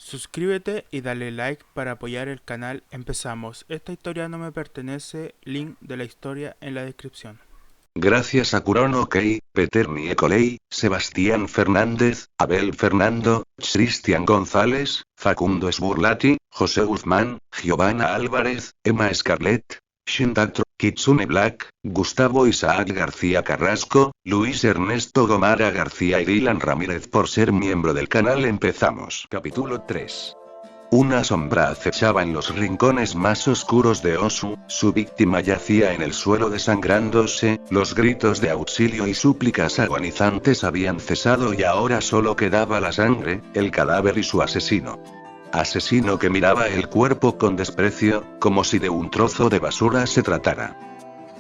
Suscríbete y dale like para apoyar el canal. Empezamos. Esta historia no me pertenece. Link de la historia en la descripción. Gracias a Kurono Kei, Peter Niekolei, Sebastián Fernández, Abel Fernando, Cristian González, Facundo Sburlati, José Guzmán, Giovanna Álvarez, Emma Scarlett, Shintatro, Kitsune Black, Gustavo Isaac García Carrasco, Luis Ernesto Gomara García y Dylan Ramírez por ser miembro del canal. Empezamos. Capítulo 3. Una sombra acechaba en los rincones más oscuros de Osu, su víctima yacía en el suelo desangrándose, los gritos de auxilio y súplicas agonizantes habían cesado y ahora solo quedaba la sangre, el cadáver y su asesino. Asesino que miraba el cuerpo con desprecio, como si de un trozo de basura se tratara.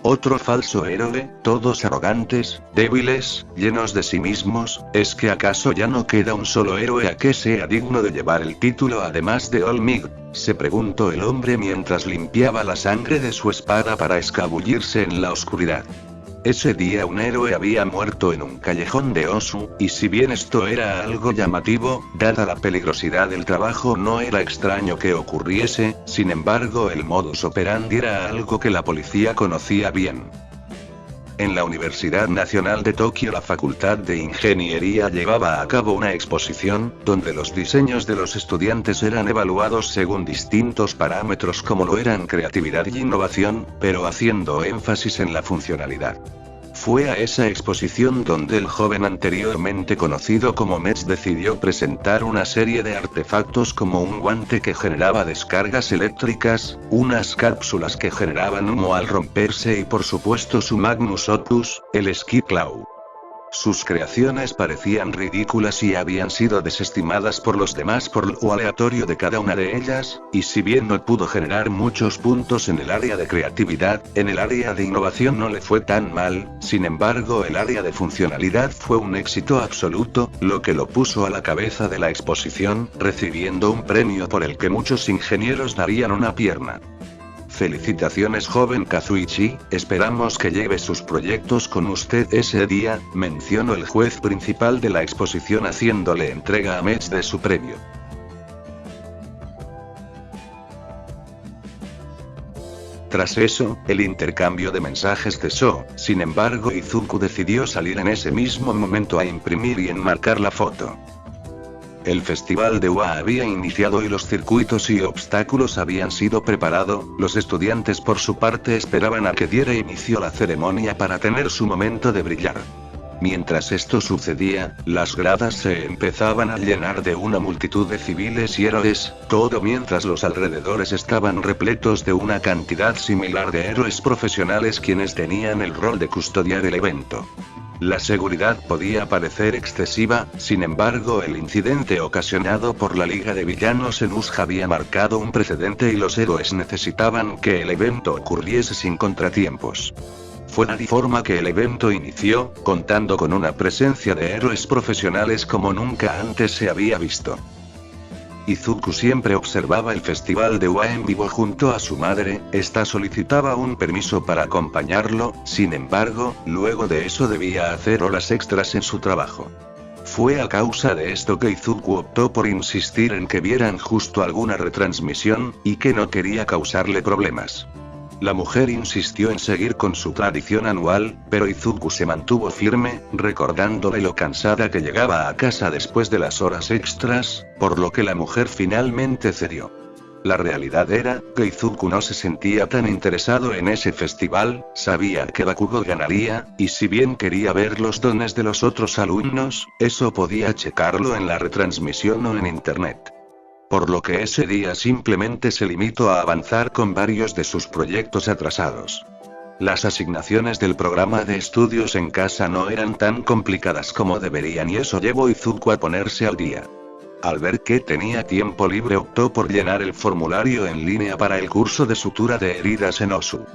Otro falso héroe, todos arrogantes, débiles, llenos de sí mismos. ¿Es que acaso ya no queda un solo héroe a que sea digno de llevar el título además de Olmig? Se preguntó el hombre mientras limpiaba la sangre de su espada para escabullirse en la oscuridad. Ese día un héroe había muerto en un callejón de Osu, y si bien esto era algo llamativo, dada la peligrosidad del trabajo no era extraño que ocurriese. Sin embargo el modus operandi era algo que la policía conocía bien. En la Universidad Nacional de Tokio la Facultad de Ingeniería llevaba a cabo una exposición, donde los diseños de los estudiantes eran evaluados según distintos parámetros como lo eran creatividad y innovación, pero haciendo énfasis en la funcionalidad. Fue a esa exposición donde el joven anteriormente conocido como Metz decidió presentar una serie de artefactos como un guante que generaba descargas eléctricas, unas cápsulas que generaban humo al romperse y por supuesto su magnus opus, el esquí claw. Sus creaciones parecían ridículas y habían sido desestimadas por los demás por lo aleatorio de cada una de ellas, y si bien no pudo generar muchos puntos en el área de creatividad, en el área de innovación no le fue tan mal. Sin embargo el área de funcionalidad fue un éxito absoluto, lo que lo puso a la cabeza de la exposición, recibiendo un premio por el que muchos ingenieros darían una pierna. Felicitaciones joven Kazuichi, esperamos que lleve sus proyectos con usted ese día, mencionó el juez principal de la exposición haciéndole entrega a Metz de su premio. Tras eso, el intercambio de mensajes cesó. Sin embargo Izuku decidió salir en ese mismo momento a imprimir y enmarcar la foto. El festival de UA había iniciado y los circuitos y obstáculos habían sido preparados. Los estudiantes por su parte esperaban a que diera inicio la ceremonia para tener su momento de brillar. Mientras esto sucedía, las gradas se empezaban a llenar de una multitud de civiles y héroes, todo mientras los alrededores estaban repletos de una cantidad similar de héroes profesionales quienes tenían el rol de custodiar el evento. La seguridad podía parecer excesiva, sin embargo el incidente ocasionado por la Liga de Villanos en Usha había marcado un precedente y los héroes necesitaban que el evento ocurriese sin contratiempos. Fue de forma que el evento inició, contando con una presencia de héroes profesionales como nunca antes se había visto. Izuku siempre observaba el festival de UA en vivo junto a su madre. Esta solicitaba un permiso para acompañarlo, sin embargo, luego de eso debía hacer horas extras en su trabajo. Fue a causa de esto que Izuku optó por insistir en que vieran justo alguna retransmisión, y que no quería causarle problemas. La mujer insistió en seguir con su tradición anual, pero Izuku se mantuvo firme, recordándole lo cansada que llegaba a casa después de las horas extras, por lo que la mujer finalmente cedió. La realidad era que Izuku no se sentía tan interesado en ese festival, sabía que Bakugo ganaría, y si bien quería ver los dones de los otros alumnos, eso podía checarlo en la retransmisión o en internet. Por lo que ese día simplemente se limitó a avanzar con varios de sus proyectos atrasados. Las asignaciones del programa de estudios en casa no eran tan complicadas como deberían y eso llevó a Izuku a ponerse al día. Al ver que tenía tiempo libre optó por llenar el formulario en línea para el curso de sutura de heridas en Osu.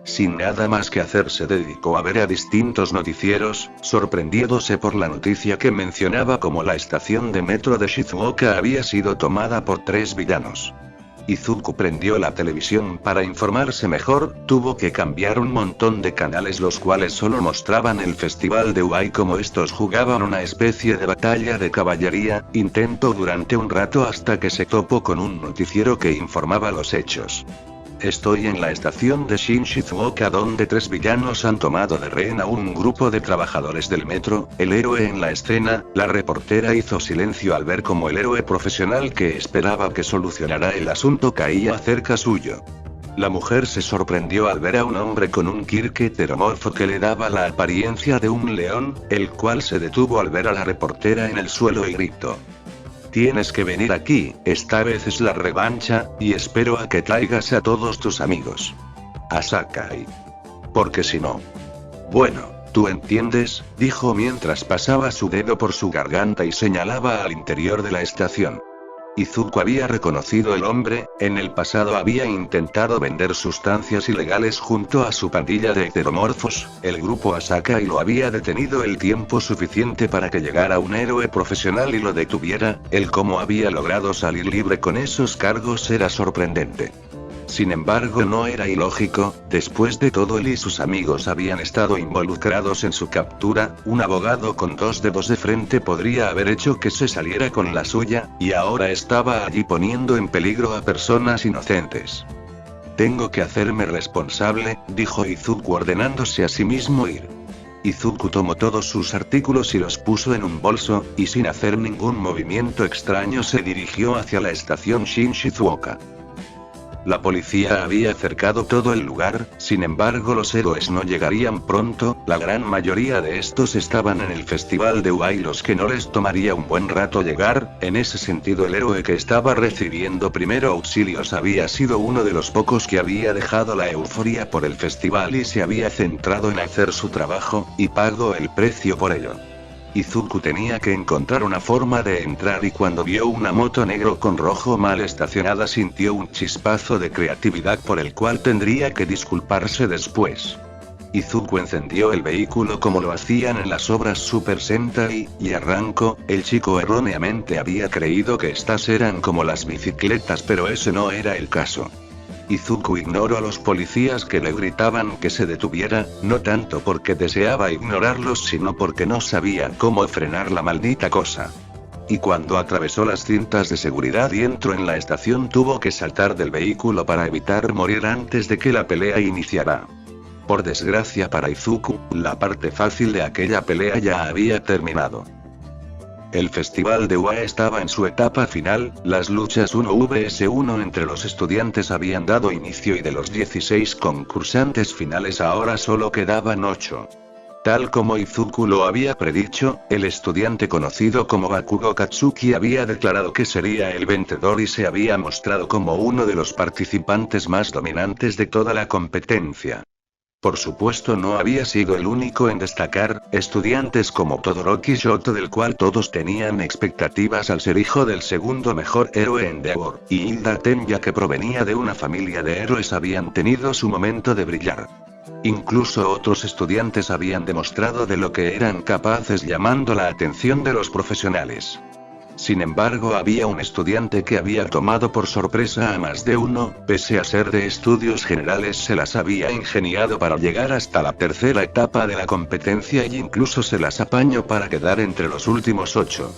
Sin nada más que hacer se dedicó a ver a distintos noticieros, sorprendiéndose por la noticia que mencionaba como la estación de metro de Shizuoka había sido tomada por 3 villanos. Izuku prendió la televisión para informarse mejor, tuvo que cambiar un montón de canales los cuales solo mostraban el festival de Uai como estos jugaban una especie de batalla de caballería, intentó durante un rato hasta que se topó con un noticiero que informaba los hechos. Estoy en la estación de Shinshizuoka donde 3 villanos han tomado de rehén a un grupo de trabajadores del metro, el héroe en la escena, la reportera hizo silencio al ver cómo el héroe profesional que esperaba que solucionara el asunto caía cerca suyo. La mujer se sorprendió al ver a un hombre con un kirke heteromorfo que le daba la apariencia de un león, el cual se detuvo al ver a la reportera en el suelo y gritó. Tienes que venir aquí, esta vez es la revancha, y espero a que traigas a todos tus amigos. A Sakai. Porque si no. Bueno, tú entiendes, dijo mientras pasaba su dedo por su garganta y señalaba al interior de la estación. Izuku había reconocido el hombre, en el pasado había intentado vender sustancias ilegales junto a su pandilla de heteromorfos, el grupo Asaka y lo había detenido el tiempo suficiente para que llegara un héroe profesional y lo detuviera, el cómo había logrado salir libre con esos cargos era sorprendente. Sin embargo no era ilógico, después de todo él y sus amigos habían estado involucrados en su captura, un abogado con 2 dedos de frente podría haber hecho que se saliera con la suya, y ahora estaba allí poniendo en peligro a personas inocentes. Tengo que hacerme responsable, dijo Izuku ordenándose a sí mismo ir. Izuku tomó todos sus artículos y los puso en un bolso, y sin hacer ningún movimiento extraño se dirigió hacia la estación Shinshizuoka. La policía había cercado todo el lugar, sin embargo los héroes no llegarían pronto, la gran mayoría de estos estaban en el festival de Uai los que no les tomaría un buen rato llegar, en ese sentido el héroe que estaba recibiendo primero auxilios había sido uno de los pocos que había dejado la euforia por el festival y se había centrado en hacer su trabajo, y pagó el precio por ello. Izuku tenía que encontrar una forma de entrar y cuando vio una moto negro con rojo mal estacionada sintió un chispazo de creatividad por el cual tendría que disculparse después. Izuku encendió el vehículo como lo hacían en las obras Super Sentai, y arrancó. El chico erróneamente había creído que estas eran como las bicicletas pero ese no era el caso. Izuku ignoró a los policías que le gritaban que se detuviera, no tanto porque deseaba ignorarlos sino porque no sabía cómo frenar la maldita cosa. Y cuando atravesó las cintas de seguridad y entró en la estación tuvo que saltar del vehículo para evitar morir antes de que la pelea iniciara. Por desgracia para Izuku, la parte fácil de aquella pelea ya había terminado. El festival de Uai estaba en su etapa final, las luchas 1 vs 1 entre los estudiantes habían dado inicio y de los 16 concursantes finales ahora solo quedaban 8. Tal como Izuku lo había predicho, el estudiante conocido como Bakugo Katsuki había declarado que sería el vencedor y se había mostrado como uno de los participantes más dominantes de toda la competencia. Por supuesto no había sido el único en destacar, estudiantes como Todoroki Shoto del cual todos tenían expectativas al ser hijo del segundo mejor héroe en The War, y Hilda Tenya que provenía de una familia de héroes habían tenido su momento de brillar. Incluso otros estudiantes habían demostrado de lo que eran capaces llamando la atención de los profesionales. Sin embargo había un estudiante que había tomado por sorpresa a más de uno, pese a ser de estudios generales se las había ingeniado para llegar hasta la tercera etapa de la competencia y incluso se las apañó para quedar entre los últimos 8.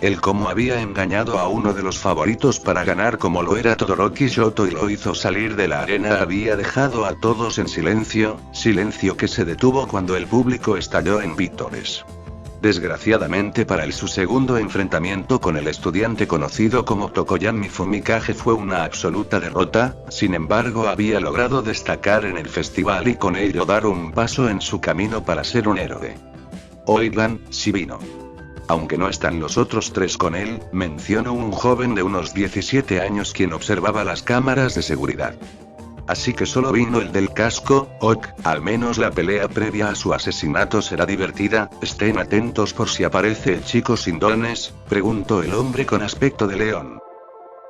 El cómo había engañado a uno de los favoritos para ganar como lo era Todoroki Shoto y lo hizo salir de la arena había dejado a todos en silencio, silencio que se detuvo cuando el público estalló en vítores. Desgraciadamente para él su segundo enfrentamiento con el estudiante conocido como Tokoyami Fumikage fue una absoluta derrota, sin embargo había logrado destacar en el festival y con ello dar un paso en su camino para ser un héroe. Oigan, si vino. Aunque no están los otros 3 con él, mencionó un joven de unos 17 años quien observaba las cámaras de seguridad. Así que solo vino el del casco, ok, al menos la pelea previa a su asesinato será divertida, estén atentos por si aparece el chico sin dones, preguntó el hombre con aspecto de león.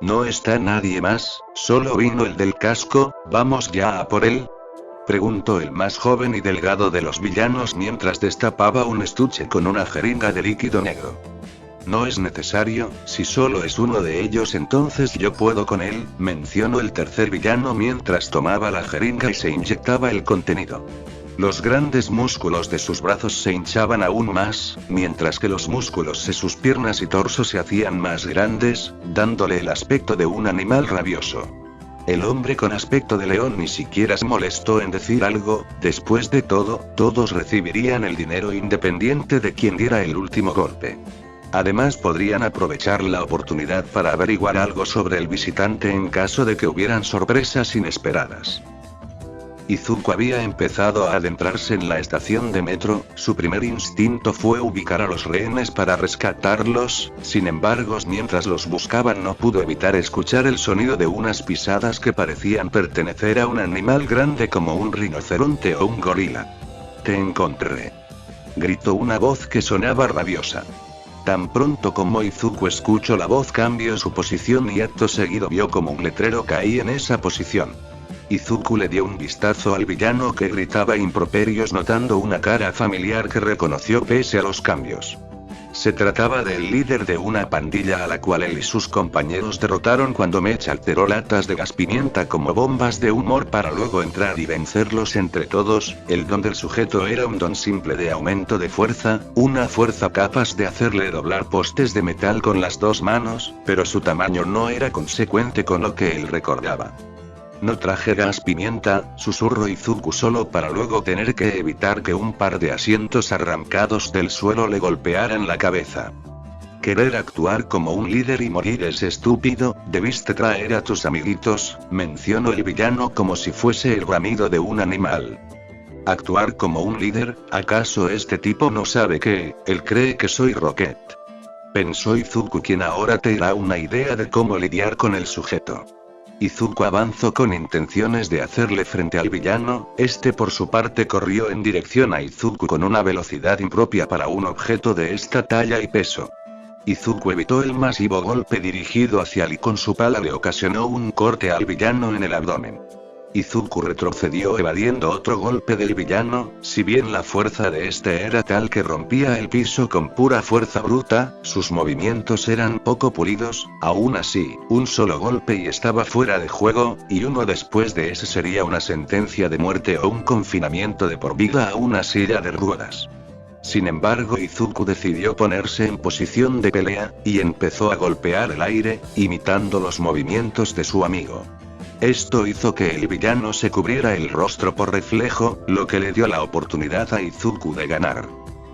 ¿No está nadie más? ¿Solo vino el del casco? ¿Vamos ya a por él? Preguntó el más joven y delgado de los villanos mientras destapaba un estuche con una jeringa de líquido negro. No es necesario, si solo es uno de ellos entonces yo puedo con él, mencionó el tercer villano mientras tomaba la jeringa y se inyectaba el contenido. Los grandes músculos de sus brazos se hinchaban aún más, mientras que los músculos de sus piernas y torso se hacían más grandes, dándole el aspecto de un animal rabioso. El hombre con aspecto de león ni siquiera se molestó en decir algo, después de todo, todos recibirían el dinero independiente de quien diera el último golpe. Además podrían aprovechar la oportunidad para averiguar algo sobre el visitante en caso de que hubieran sorpresas inesperadas. Izuku había empezado a adentrarse en la estación de metro, su primer instinto fue ubicar a los rehenes para rescatarlos, sin embargo mientras los buscaban no pudo evitar escuchar el sonido de unas pisadas que parecían pertenecer a un animal grande como un rinoceronte o un gorila. «Te encontré», gritó una voz que sonaba rabiosa. Tan pronto como Izuku escuchó la voz cambió su posición y acto seguido vio como un letrero caía en esa posición. Izuku le dio un vistazo al villano que gritaba improperios notando una cara familiar que reconoció pese a los cambios. Se trataba del líder de una pandilla a la cual él y sus compañeros derrotaron cuando Mech alteró latas de gas pimienta como bombas de humor para luego entrar y vencerlos entre todos. El don del sujeto era un don simple de aumento de fuerza, una fuerza capaz de hacerle doblar postes de metal con las dos manos, pero su tamaño no era consecuente con lo que él recordaba. «No traje gas pimienta», susurró Izuku solo para luego tener que evitar que un par de asientos arrancados del suelo le golpearan la cabeza. «Querer actuar como un líder y morir es estúpido, debiste traer a tus amiguitos», mencionó el villano como si fuese el bramido de un animal. «¿Actuar como un líder? ¿Acaso este tipo no sabe que, él cree que soy Rocket?», pensó Izuku, quien ahora te dará una idea de cómo lidiar con el sujeto. Izuku avanzó con intenciones de hacerle frente al villano, este por su parte corrió en dirección a Izuku con una velocidad impropia para un objeto de esta talla y peso. Izuku evitó el masivo golpe dirigido hacia él y con su pala le ocasionó un corte al villano en el abdomen. Izuku retrocedió evadiendo otro golpe del villano, si bien la fuerza de este era tal que rompía el piso con pura fuerza bruta, sus movimientos eran poco pulidos, aún así, un solo golpe y estaba fuera de juego, y uno después de ese sería una sentencia de muerte o un confinamiento de por vida a una silla de ruedas. Sin embargo Izuku decidió ponerse en posición de pelea, y empezó a golpear el aire, imitando los movimientos de su amigo. Esto hizo que el villano se cubriera el rostro por reflejo, lo que le dio la oportunidad a Izuku de ganar.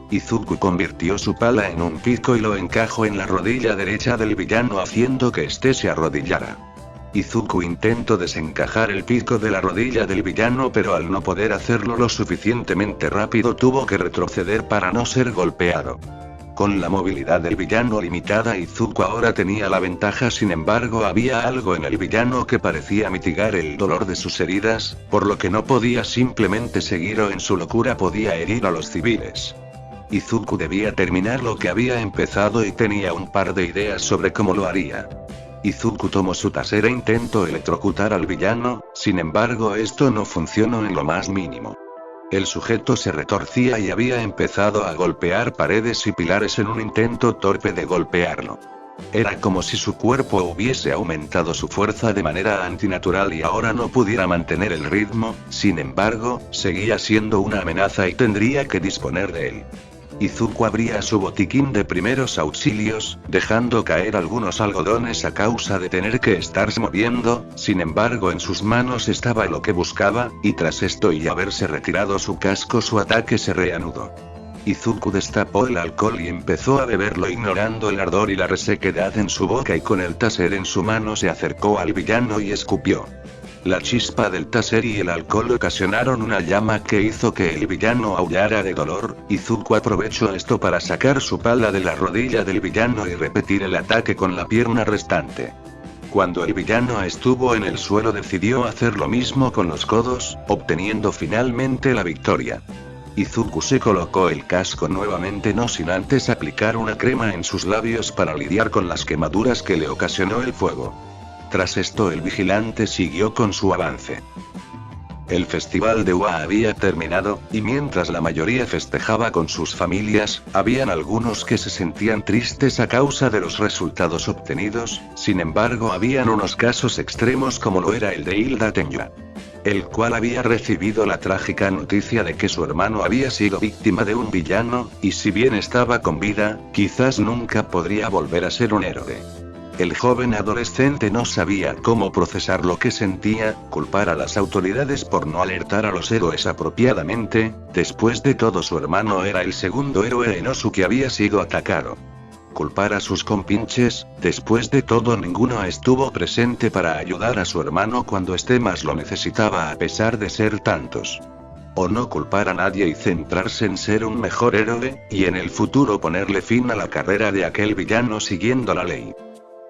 Izuku convirtió su pala en un pico y lo encajó en la rodilla derecha del villano haciendo que éste se arrodillara. Izuku intentó desencajar el pico de la rodilla del villano pero al no poder hacerlo lo suficientemente rápido tuvo que retroceder para no ser golpeado. Con la movilidad del villano limitada Izuku ahora tenía la ventaja, sin embargo había algo en el villano que parecía mitigar el dolor de sus heridas, por lo que no podía simplemente seguir o en su locura podía herir a los civiles. Izuku debía terminar lo que había empezado y tenía un par de ideas sobre cómo lo haría. Izuku tomó su taser e intentó electrocutar al villano, sin embargo esto no funcionó en lo más mínimo. El sujeto se retorcía y había empezado a golpear paredes y pilares en un intento torpe de golpearlo. Era como si su cuerpo hubiese aumentado su fuerza de manera antinatural y ahora no pudiera mantener el ritmo, sin embargo, seguía siendo una amenaza y tendría que disponer de él. Izuku abría su botiquín de primeros auxilios, dejando caer algunos algodones a causa de tener que estarse moviendo, sin embargo en sus manos estaba lo que buscaba, y tras esto y haberse retirado su casco su ataque se reanudó. Izuku destapó el alcohol y empezó a beberlo ignorando el ardor y la resequedad en su boca y con el taser en su mano se acercó al villano y escupió. La chispa del taser y el alcohol ocasionaron una llama que hizo que el villano aullara de dolor. Izuku aprovechó esto para sacar su pala de la rodilla del villano y repetir el ataque con la pierna restante. Cuando el villano estuvo en el suelo decidió hacer lo mismo con los codos, obteniendo finalmente la victoria. Izuku se colocó el casco nuevamente no sin antes aplicar una crema en sus labios para lidiar con las quemaduras que le ocasionó el fuego. Tras esto el vigilante siguió con su avance. El festival de UA había terminado, y mientras la mayoría festejaba con sus familias, habían algunos que se sentían tristes a causa de los resultados obtenidos. Sin embargo, habían unos casos extremos como lo era el de Hilda Tenya, el cual había recibido la trágica noticia de que su hermano había sido víctima de un villano, y si bien estaba con vida, quizás nunca podría volver a ser un héroe. El joven adolescente no sabía cómo procesar lo que sentía, culpar a las autoridades por no alertar a los héroes apropiadamente. Después de todo, su hermano era el segundo héroe en Osu que había sido atacado. Culpar a sus compinches, después de todo ninguno estuvo presente para ayudar a su hermano cuando este más lo necesitaba a pesar de ser tantos. O no culpar a nadie y centrarse en ser un mejor héroe, y en el futuro ponerle fin a la carrera de aquel villano siguiendo la ley.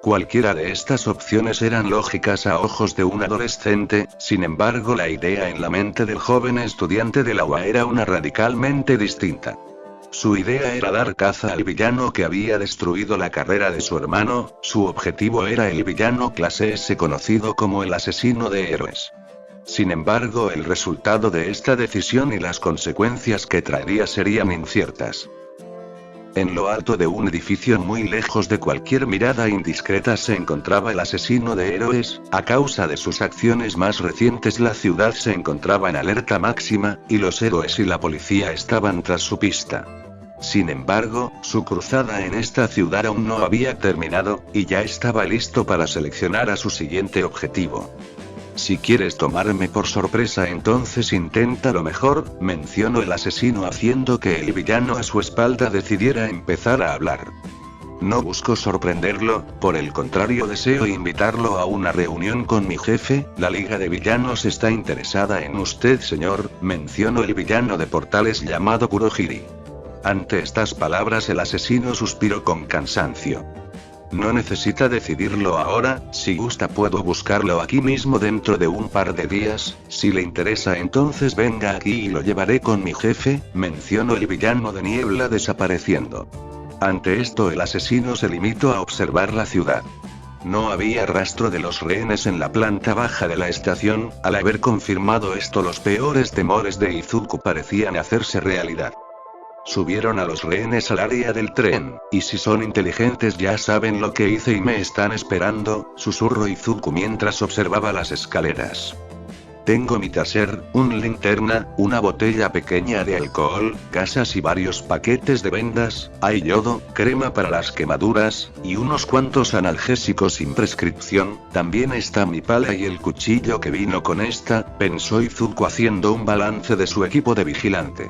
Cualquiera de estas opciones eran lógicas a ojos de un adolescente. Sin embargo, la idea en la mente del joven estudiante de la UA era una radicalmente distinta. Su idea era dar caza al villano que había destruido la carrera de su hermano. Su objetivo era el villano clase S conocido como el asesino de héroes. Sin embargo, el resultado de esta decisión y las consecuencias que traería serían inciertas. En lo alto de un edificio muy lejos de cualquier mirada indiscreta se encontraba el asesino de héroes. A causa de sus acciones más recientes, la ciudad se encontraba en alerta máxima, y los héroes y la policía estaban tras su pista. Sin embargo, su cruzada en esta ciudad aún no había terminado, y ya estaba listo para seleccionar a su siguiente objetivo. Si quieres tomarme por sorpresa, entonces inténtalo mejor, mencionó el asesino haciendo que el villano a su espalda decidiera empezar a hablar. No busco sorprenderlo, por el contrario deseo invitarlo a una reunión con mi jefe. La Liga de Villanos está interesada en usted, señor, mencionó el villano de portales llamado Kurohiri. Ante estas palabras el asesino suspiró con cansancio. No necesita decidirlo ahora, si gusta puedo buscarlo aquí mismo dentro de un par de días. Si le interesa entonces venga aquí y lo llevaré con mi jefe, mencionó el villano de niebla desapareciendo. Ante esto el asesino se limitó a observar la ciudad. No había rastro de los rehenes en la planta baja de la estación. Al haber confirmado esto, los peores temores de Izuku parecían hacerse realidad. Subieron a los rehenes al área del tren, y si son inteligentes ya saben lo que hice y me están esperando, susurró Izuku mientras observaba las escaleras. Tengo mi taser, una linterna, una botella pequeña de alcohol, gasas y varios paquetes de vendas, hay yodo, crema para las quemaduras, y unos cuantos analgésicos sin prescripción. También está mi pala y el cuchillo que vino con esta, pensó Izuku haciendo un balance de su equipo de vigilante.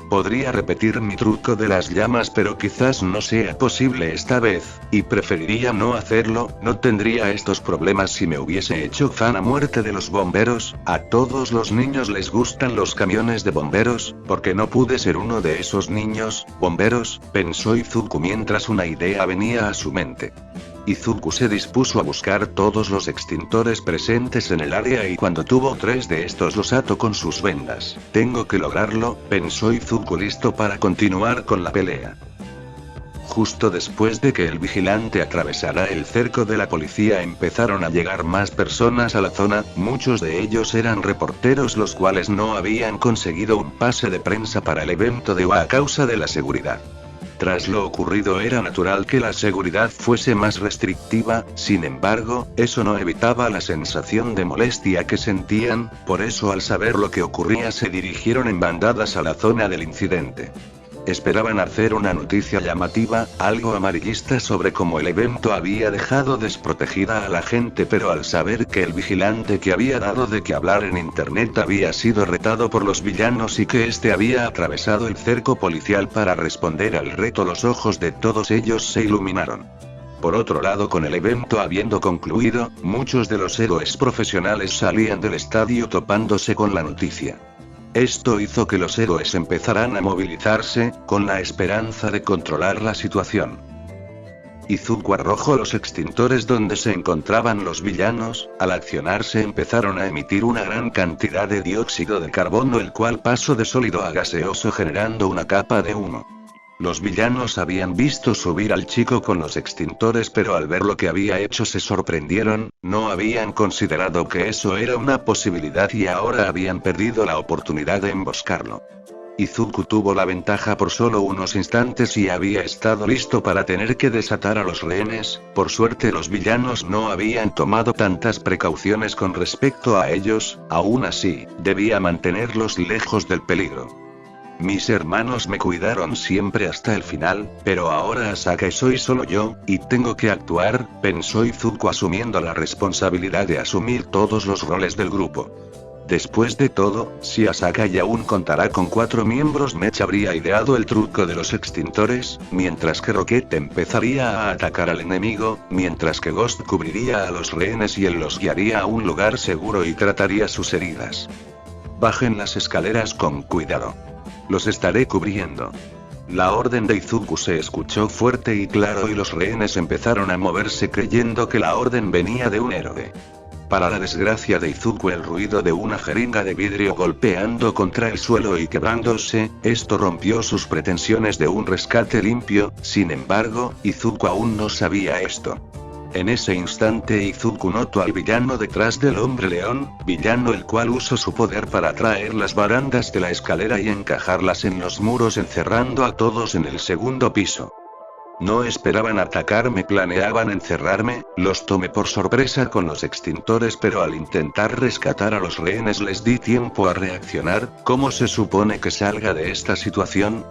Podría repetir mi truco de las llamas, pero quizás no sea posible esta vez, y preferiría no hacerlo. No tendría estos problemas si me hubiese hecho fan a muerte de los bomberos. A todos los niños les gustan los camiones de bomberos, porque no pude ser uno de esos niños bomberos, pensó Izuku mientras una idea venía a su mente. Izuku se dispuso a buscar todos los extintores presentes en el área y cuando tuvo 3 de estos los ató con sus vendas. Tengo que lograrlo, pensó Izuku listo para continuar con la pelea. Justo después de que el vigilante atravesara el cerco de la policía empezaron a llegar más personas a la zona. Muchos de ellos eran reporteros los cuales no habían conseguido un pase de prensa para el evento de UA a causa de la seguridad. Tras lo ocurrido era natural que la seguridad fuese más restrictiva. Sin embargo, eso no evitaba la sensación de molestia que sentían. Por eso al saber lo que ocurría se dirigieron en bandadas a la zona del incidente. Esperaban hacer una noticia llamativa, algo amarillista sobre cómo el evento había dejado desprotegida a la gente, pero al saber que el vigilante que había dado de qué hablar en internet había sido retado por los villanos y que este había atravesado el cerco policial para responder al reto, los ojos de todos ellos se iluminaron. Por otro lado, con el evento habiendo concluido, muchos de los héroes profesionales salían del estadio topándose con la noticia. Esto hizo que los héroes empezaran a movilizarse, con la esperanza de controlar la situación. Izuku arrojó los extintores donde se encontraban los villanos. Al accionarse empezaron a emitir una gran cantidad de dióxido de carbono, el cual pasó de sólido a gaseoso generando una capa de humo. Los villanos habían visto subir al chico con los extintores, pero al ver lo que había hecho se sorprendieron, no habían considerado que eso era una posibilidad y ahora habían perdido la oportunidad de emboscarlo. Izuku tuvo la ventaja por solo unos instantes y había estado listo para tener que desatar a los rehenes. Por suerte los villanos no habían tomado tantas precauciones con respecto a ellos, aún así, debía mantenerlos lejos del peligro. Mis hermanos me cuidaron siempre hasta el final, pero ahora Asaka soy solo yo, y tengo que actuar, pensó Izuku asumiendo la responsabilidad de asumir todos los roles del grupo. Después de todo, si Asaka aún contará con 4 miembros, Mech habría ideado el truco de los extintores, mientras que Rocket empezaría a atacar al enemigo, mientras que Ghost cubriría a los rehenes y él los guiaría a un lugar seguro y trataría sus heridas. Bajen las escaleras con cuidado. Los estaré cubriendo. La orden de Izuku se escuchó fuerte y claro y los rehenes empezaron a moverse creyendo que la orden venía de un héroe. Para la desgracia de Izuku, el ruido de una jeringa de vidrio golpeando contra el suelo y quebrándose, esto rompió sus pretensiones de un rescate limpio. Sin embargo, Izuku aún no sabía esto. En ese instante Izuku notó al villano detrás del hombre león, villano el cual usó su poder para atraer las barandas de la escalera y encajarlas en los muros encerrando a todos en el segundo piso. No esperaban atacarme, planeaban encerrarme, los tomé por sorpresa con los extintores, pero al intentar rescatar a los rehenes les di tiempo a reaccionar. ¿Cómo se supone que salga de esta situación?,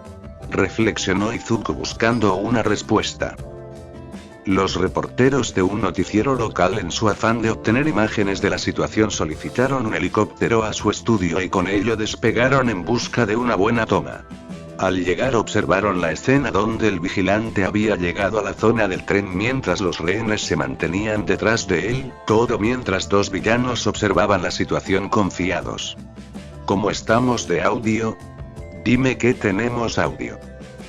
reflexionó Izuku buscando una respuesta. Los reporteros de un noticiero local, en su afán de obtener imágenes de la situación, solicitaron un helicóptero a su estudio y con ello despegaron en busca de una buena toma. Al llegar observaron la escena donde el vigilante había llegado a la zona del tren mientras los rehenes se mantenían detrás de él, todo mientras 2 villanos observaban la situación confiados. ¿Cómo estamos de audio? Dime que tenemos audio,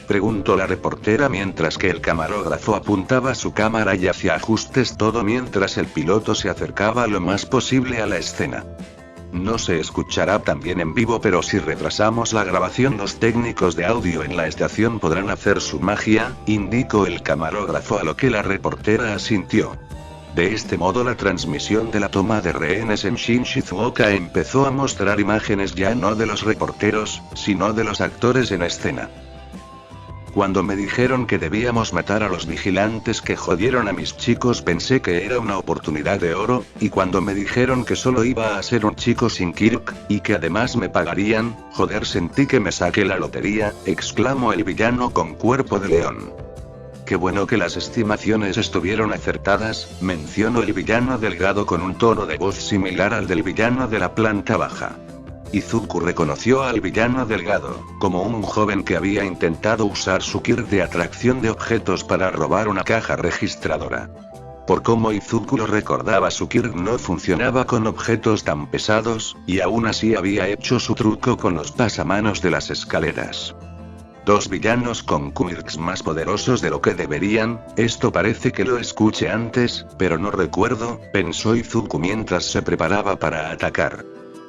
preguntó la reportera mientras que el camarógrafo apuntaba su cámara y hacía ajustes, todo mientras el piloto se acercaba lo más posible a la escena. No se escuchará tan bien en vivo, pero si retrasamos la grabación los técnicos de audio en la estación podrán hacer su magia, indicó el camarógrafo, a lo que la reportera asintió. De este modo la transmisión de la toma de rehenes en Shinshizuoka empezó a mostrar imágenes ya no de los reporteros, sino de los actores en escena. Cuando me dijeron que debíamos matar a los vigilantes que jodieron a mis chicos, pensé que era una oportunidad de oro, y cuando me dijeron que solo iba a ser un chico sin Kirk, y que además me pagarían, joder, sentí que me saqué la lotería, exclamó el villano con cuerpo de león. Qué bueno que las estimaciones estuvieron acertadas, mencionó el villano delgado con un tono de voz similar al del villano de la planta baja. Izuku reconoció al villano delgado, como un joven que había intentado usar su Kirk de atracción de objetos para robar una caja registradora. Por cómo Izuku lo recordaba, su Kirk no funcionaba con objetos tan pesados, y aún así había hecho su truco con los pasamanos de las escaleras. 2 villanos con Kirks más poderosos de lo que deberían, esto parece que lo escuché antes, pero no recuerdo, pensó Izuku mientras se preparaba para atacar.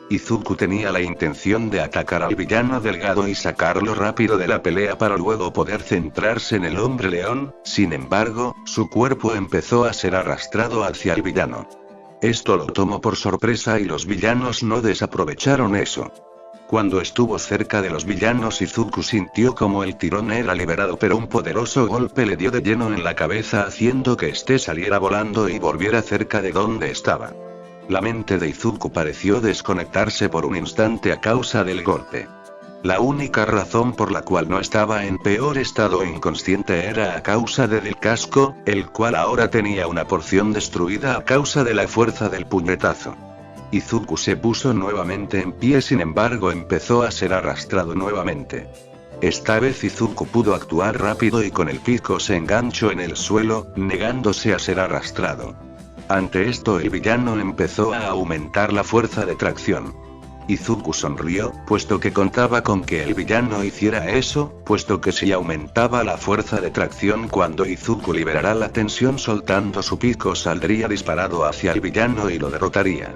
Izuku tenía la intención de atacar al villano delgado y sacarlo rápido de la pelea para luego poder centrarse en el hombre león. Sin embargo, su cuerpo empezó a ser arrastrado hacia el villano. Esto lo tomó por sorpresa y los villanos no desaprovecharon eso. Cuando estuvo cerca de los villanos, Izuku sintió como el tirón era liberado, pero un poderoso golpe le dio de lleno en la cabeza, haciendo que éste saliera volando y volviera cerca de donde estaba. La mente de Izuku pareció desconectarse por un instante a causa del golpe. La única razón por la cual no estaba en peor estado inconsciente era a causa del casco, el cual ahora tenía una porción destruida a causa de la fuerza del puñetazo. Izuku se puso nuevamente en pie, sin embargo empezó a ser arrastrado nuevamente. Esta vez Izuku pudo actuar rápido y con el pico se enganchó en el suelo, negándose a ser arrastrado. Ante esto el villano empezó a aumentar la fuerza de tracción. Izuku sonrió, puesto que contaba con que el villano hiciera eso, puesto que si aumentaba la fuerza de tracción cuando Izuku liberara la tensión soltando su pico saldría disparado hacia el villano y lo derrotaría.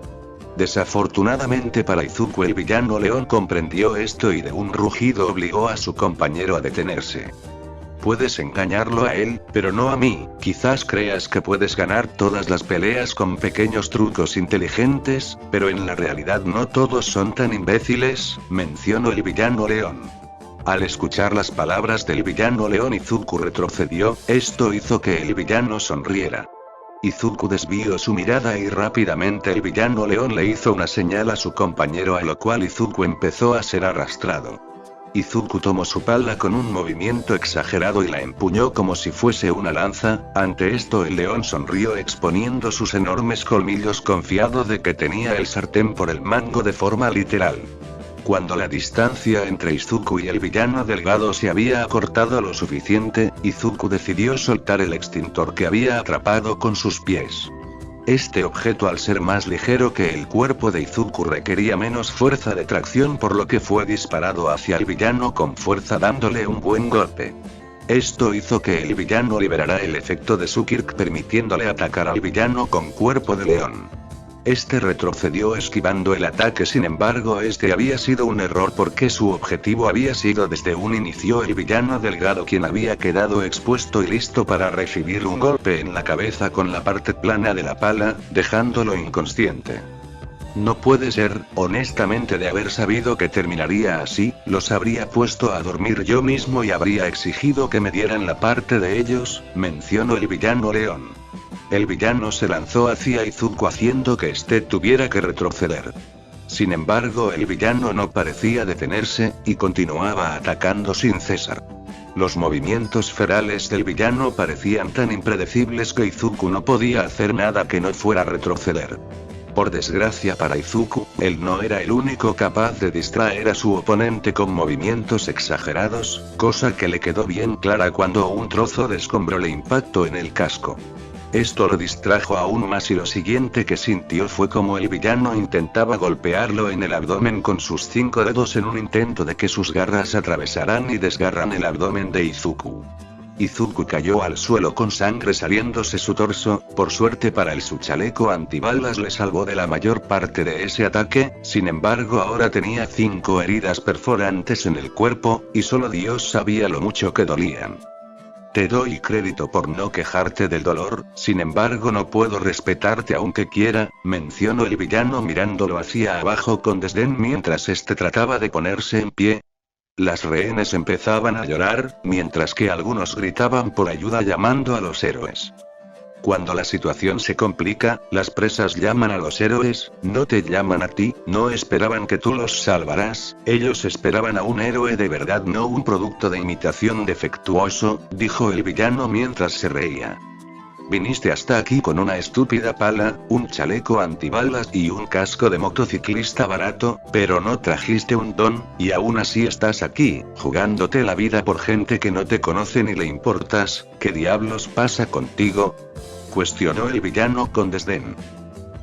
Desafortunadamente para Izuku, el villano león comprendió esto y de un rugido obligó a su compañero a detenerse. Puedes engañarlo a él, pero no a mí. Quizás creas que puedes ganar todas las peleas con pequeños trucos inteligentes, pero en la realidad no todos son tan imbéciles, mencionó el villano león. Al escuchar las palabras del villano león, Izuku retrocedió. Esto hizo que el villano sonriera. Izuku desvió su mirada y rápidamente el villano león le hizo una señal a su compañero, a lo cual Izuku empezó a ser arrastrado. Izuku tomó su pala con un movimiento exagerado y la empuñó como si fuese una lanza. Ante esto el león sonrió exponiendo sus enormes colmillos, confiado de que tenía el sartén por el mango de forma literal. Cuando la distancia entre Izuku y el villano delgado se había acortado lo suficiente, Izuku decidió soltar el extintor que había atrapado con sus pies. Este objeto, al ser más ligero que el cuerpo de Izuku, requería menos fuerza de tracción, por lo que fue disparado hacia el villano con fuerza, dándole un buen golpe. Esto hizo que el villano liberara el efecto de su Kirk, permitiéndole atacar al villano con cuerpo de león. Este retrocedió esquivando el ataque, sin embargo este había sido un error porque su objetivo había sido desde un inicio el villano delgado, quien había quedado expuesto y listo para recibir un golpe en la cabeza con la parte plana de la pala, dejándolo inconsciente. No puede ser, honestamente, de haber sabido que terminaría así, los habría puesto a dormir yo mismo y habría exigido que me dieran la parte de ellos, mencionó el villano león. El villano se lanzó hacia Izuku haciendo que este tuviera que retroceder. Sin embargo, el villano no parecía detenerse, y continuaba atacando sin cesar. Los movimientos ferales del villano parecían tan impredecibles que Izuku no podía hacer nada que no fuera retroceder. Por desgracia para Izuku, él no era el único capaz de distraer a su oponente con movimientos exagerados, cosa que le quedó bien clara cuando un trozo de escombro le impactó en el casco. Esto lo distrajo aún más y lo siguiente que sintió fue como el villano intentaba golpearlo en el abdomen con sus 5 dedos en un intento de que sus garras atravesaran y desgarran el abdomen de Izuku. Izuku cayó al suelo con sangre saliéndose su torso. Por suerte para él, su chaleco antibalas le salvó de la mayor parte de ese ataque. Sin embargo, ahora tenía 5 heridas perforantes en el cuerpo, y solo Dios sabía lo mucho que dolían. Te doy crédito por no quejarte del dolor, sin embargo no puedo respetarte aunque quiera, mencionó el villano mirándolo hacia abajo con desdén mientras este trataba de ponerse en pie. Las rehenes empezaban a llorar, mientras que algunos gritaban por ayuda llamando a los héroes. Cuando la situación se complica, las presas llaman a los héroes, no te llaman a ti. No esperaban que tú los salvarás, ellos esperaban a un héroe de verdad, no un producto de imitación defectuoso, dijo el villano mientras se reía. Viniste hasta aquí con una estúpida pala, un chaleco antibalas y un casco de motociclista barato, pero no trajiste un don, y aún así estás aquí, jugándote la vida por gente que no te conoce ni le importas. ¿Qué diablos pasa contigo?, cuestionó el villano con desdén.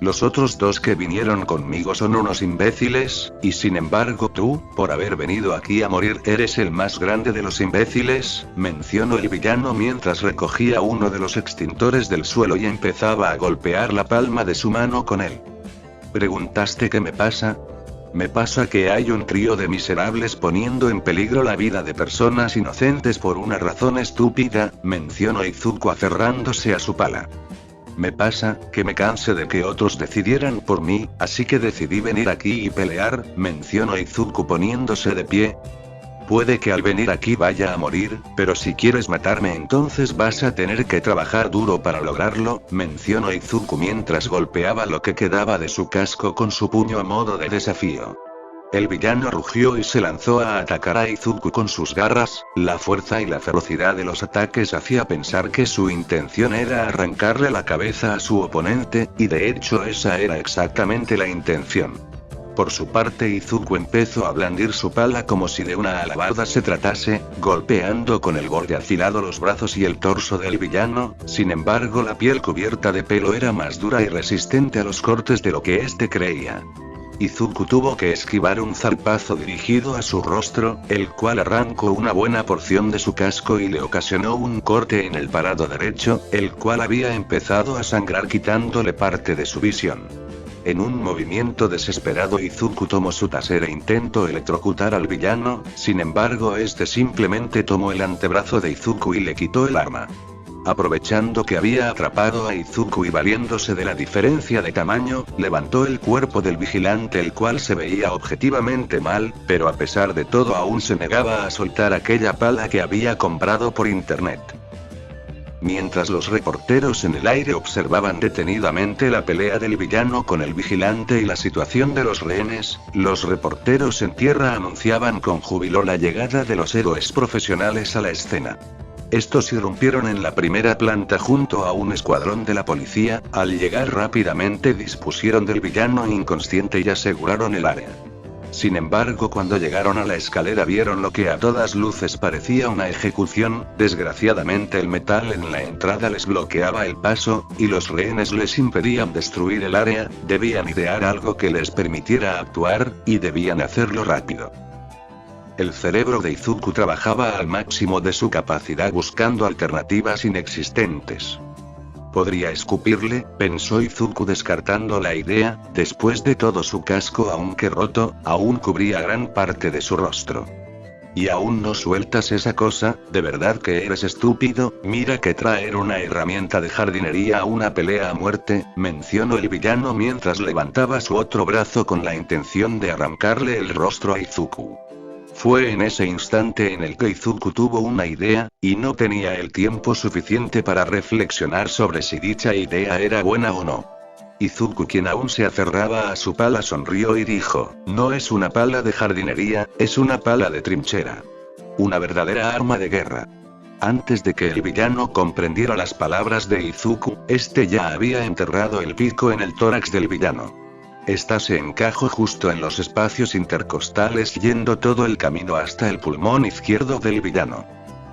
Los otros dos que vinieron conmigo son unos imbéciles, y sin embargo tú, por haber venido aquí a morir, eres el más grande de los imbéciles, mencionó el villano mientras recogía uno de los extintores del suelo y empezaba a golpear la palma de su mano con él. ¿Preguntaste qué me pasa? Me pasa que hay un trío de miserables poniendo en peligro la vida de personas inocentes por una razón estúpida, mencionó Izuku aferrándose a su pala. Me pasa que me cansé de que otros decidieran por mí, así que decidí venir aquí y pelear, mencionó Izuku poniéndose de pie. Puede que al venir aquí vaya a morir, pero si quieres matarme entonces vas a tener que trabajar duro para lograrlo, mencionó Izuku mientras golpeaba lo que quedaba de su casco con su puño a modo de desafío. El villano rugió y se lanzó a atacar a Izuku con sus garras. La fuerza y la ferocidad de los ataques hacía pensar que su intención era arrancarle la cabeza a su oponente, y de hecho esa era exactamente la intención. Por su parte, Izuku empezó a blandir su pala como si de una alabarda se tratase, golpeando con el borde afilado los brazos y el torso del villano. Sin embargo, la piel cubierta de pelo era más dura y resistente a los cortes de lo que éste creía. Izuku tuvo que esquivar un zarpazo dirigido a su rostro, el cual arrancó una buena porción de su casco y le ocasionó un corte en el párpado derecho, el cual había empezado a sangrar quitándole parte de su visión. En un movimiento desesperado, Izuku tomó su taser e intentó electrocutar al villano, sin embargo este simplemente tomó el antebrazo de Izuku y le quitó el arma. Aprovechando que había atrapado a Izuku y valiéndose de la diferencia de tamaño, levantó el cuerpo del vigilante, el cual se veía objetivamente mal, pero a pesar de todo aún se negaba a soltar aquella pala que había comprado por internet. Mientras los reporteros en el aire observaban detenidamente la pelea del villano con el vigilante y la situación de los rehenes, los reporteros en tierra anunciaban con júbilo la llegada de los héroes profesionales a la escena. Estos irrumpieron en la primera planta junto a un escuadrón de la policía. Al llegar rápidamente dispusieron del villano inconsciente y aseguraron el área. Sin embargo, cuando llegaron a la escalera vieron lo que a todas luces parecía una ejecución. Desgraciadamente el metal en la entrada les bloqueaba el paso, y los rehenes les impedían destruir el área. Debían idear algo que les permitiera actuar, y debían hacerlo rápido. El cerebro de Izuku trabajaba al máximo de su capacidad buscando alternativas inexistentes. Podría escupirle, pensó Izuku descartando la idea. Después de todo, su casco, aunque roto, aún cubría gran parte de su rostro. ¿Y aún no sueltas esa cosa? ¿De verdad que eres estúpido? Mira que traer una herramienta de jardinería a una pelea a muerte, mencionó el villano mientras levantaba su otro brazo con la intención de arrancarle el rostro a Izuku. Fue en ese instante en el que Izuku tuvo una idea, y no tenía el tiempo suficiente para reflexionar sobre si dicha idea era buena o no. Izuku, quien aún se aferraba a su pala, sonrió y dijo: no es una pala de jardinería, es una pala de trinchera. Una verdadera arma de guerra. Antes de que el villano comprendiera las palabras de Izuku, este ya había enterrado el pico en el tórax del villano. Esta se encajó justo en los espacios intercostales, yendo todo el camino hasta el pulmón izquierdo del villano.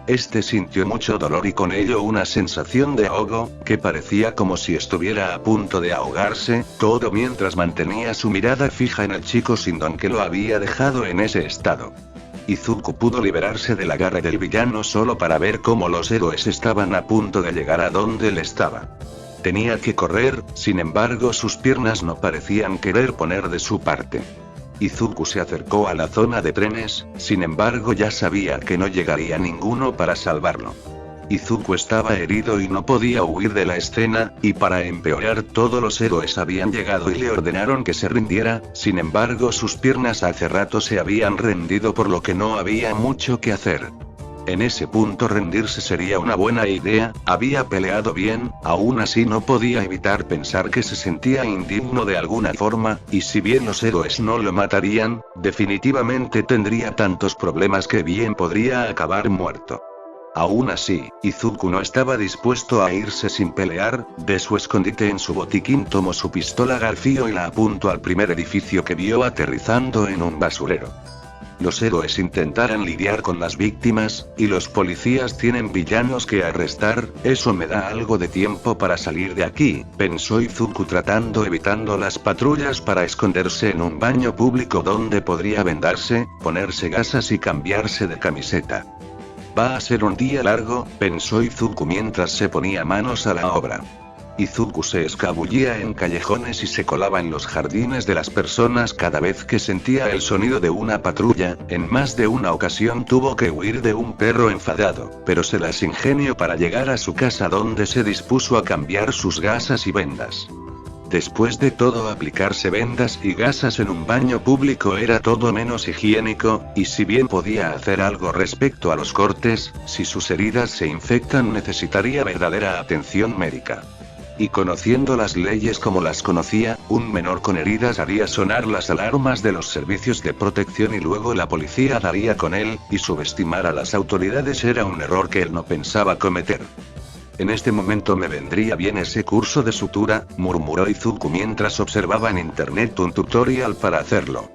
Este sintió mucho dolor y con ello una sensación de ahogo, que parecía como si estuviera a punto de ahogarse, todo mientras mantenía su mirada fija en el chico sin don que lo había dejado en ese estado. Izuku pudo liberarse de la garra del villano solo para ver cómo los héroes estaban a punto de llegar a donde él estaba. Tenía que correr, sin embargo sus piernas no parecían querer poner de su parte. Izuku se acercó a la zona de trenes, sin embargo ya sabía que no llegaría ninguno para salvarlo. Izuku estaba herido y no podía huir de la escena, y para empeorar todos los héroes habían llegado y le ordenaron que se rindiera. Sin embargo sus piernas hace rato se habían rendido, por lo que no había mucho que hacer. En ese punto rendirse sería una buena idea. Había peleado bien, aún así no podía evitar pensar que se sentía indigno de alguna forma, y si bien los héroes no lo matarían, definitivamente tendría tantos problemas que bien podría acabar muerto. Aún así, Izuku no estaba dispuesto a irse sin pelear. De su escondite en su botiquín tomó su pistola Garfio y la apuntó al primer edificio que vio aterrizando en un basurero. Los héroes intentarán lidiar con las víctimas, y los policías tienen villanos que arrestar. Eso me da algo de tiempo para salir de aquí, pensó Izuku evitando las patrullas para esconderse en un baño público donde podría vendarse, ponerse gasas y cambiarse de camiseta. Va a ser un día largo, pensó Izuku mientras se ponía manos a la obra. Izuku se escabullía en callejones y se colaba en los jardines de las personas cada vez que sentía el sonido de una patrulla. En más de una ocasión tuvo que huir de un perro enfadado, pero se las ingenió para llegar a su casa, donde se dispuso a cambiar sus gasas y vendas. Después de todo, aplicarse vendas y gasas en un baño público era todo menos higiénico, y si bien podía hacer algo respecto a los cortes, si sus heridas se infectan necesitaría verdadera atención médica. Y conociendo las leyes como las conocía, un menor con heridas haría sonar las alarmas de los servicios de protección y luego la policía daría con él, y subestimar a las autoridades era un error que él no pensaba cometer. En este momento me vendría bien ese curso de sutura, murmuró Izuku mientras observaba en internet un tutorial para hacerlo.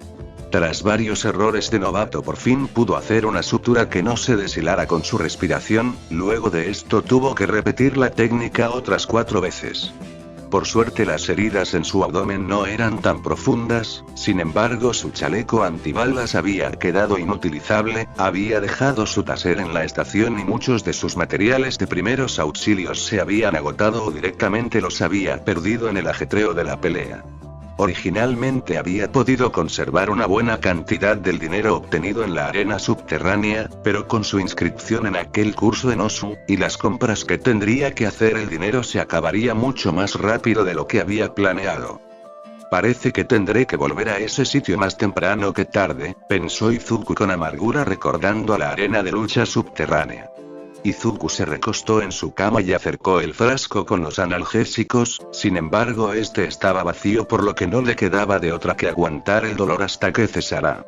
Tras varios errores de novato por fin pudo hacer una sutura que no se deshilara con su respiración. Luego de esto tuvo que repetir la técnica otras 4 veces. Por suerte las heridas en su abdomen no eran tan profundas, sin embargo su chaleco antibalas había quedado inutilizable, había dejado su taser en la estación y muchos de sus materiales de primeros auxilios se habían agotado o directamente los había perdido en el ajetreo de la pelea. Originalmente había podido conservar una buena cantidad del dinero obtenido en la arena subterránea, pero con su inscripción en aquel curso en Osu, y las compras que tendría que hacer el dinero se acabaría mucho más rápido de lo que había planeado. Parece que tendré que volver a ese sitio más temprano que tarde, pensó Izuku con amargura recordando a la arena de lucha subterránea. Izuku se recostó en su cama y acercó el frasco con los analgésicos, sin embargo este estaba vacío por lo que no le quedaba de otra que aguantar el dolor hasta que cesara.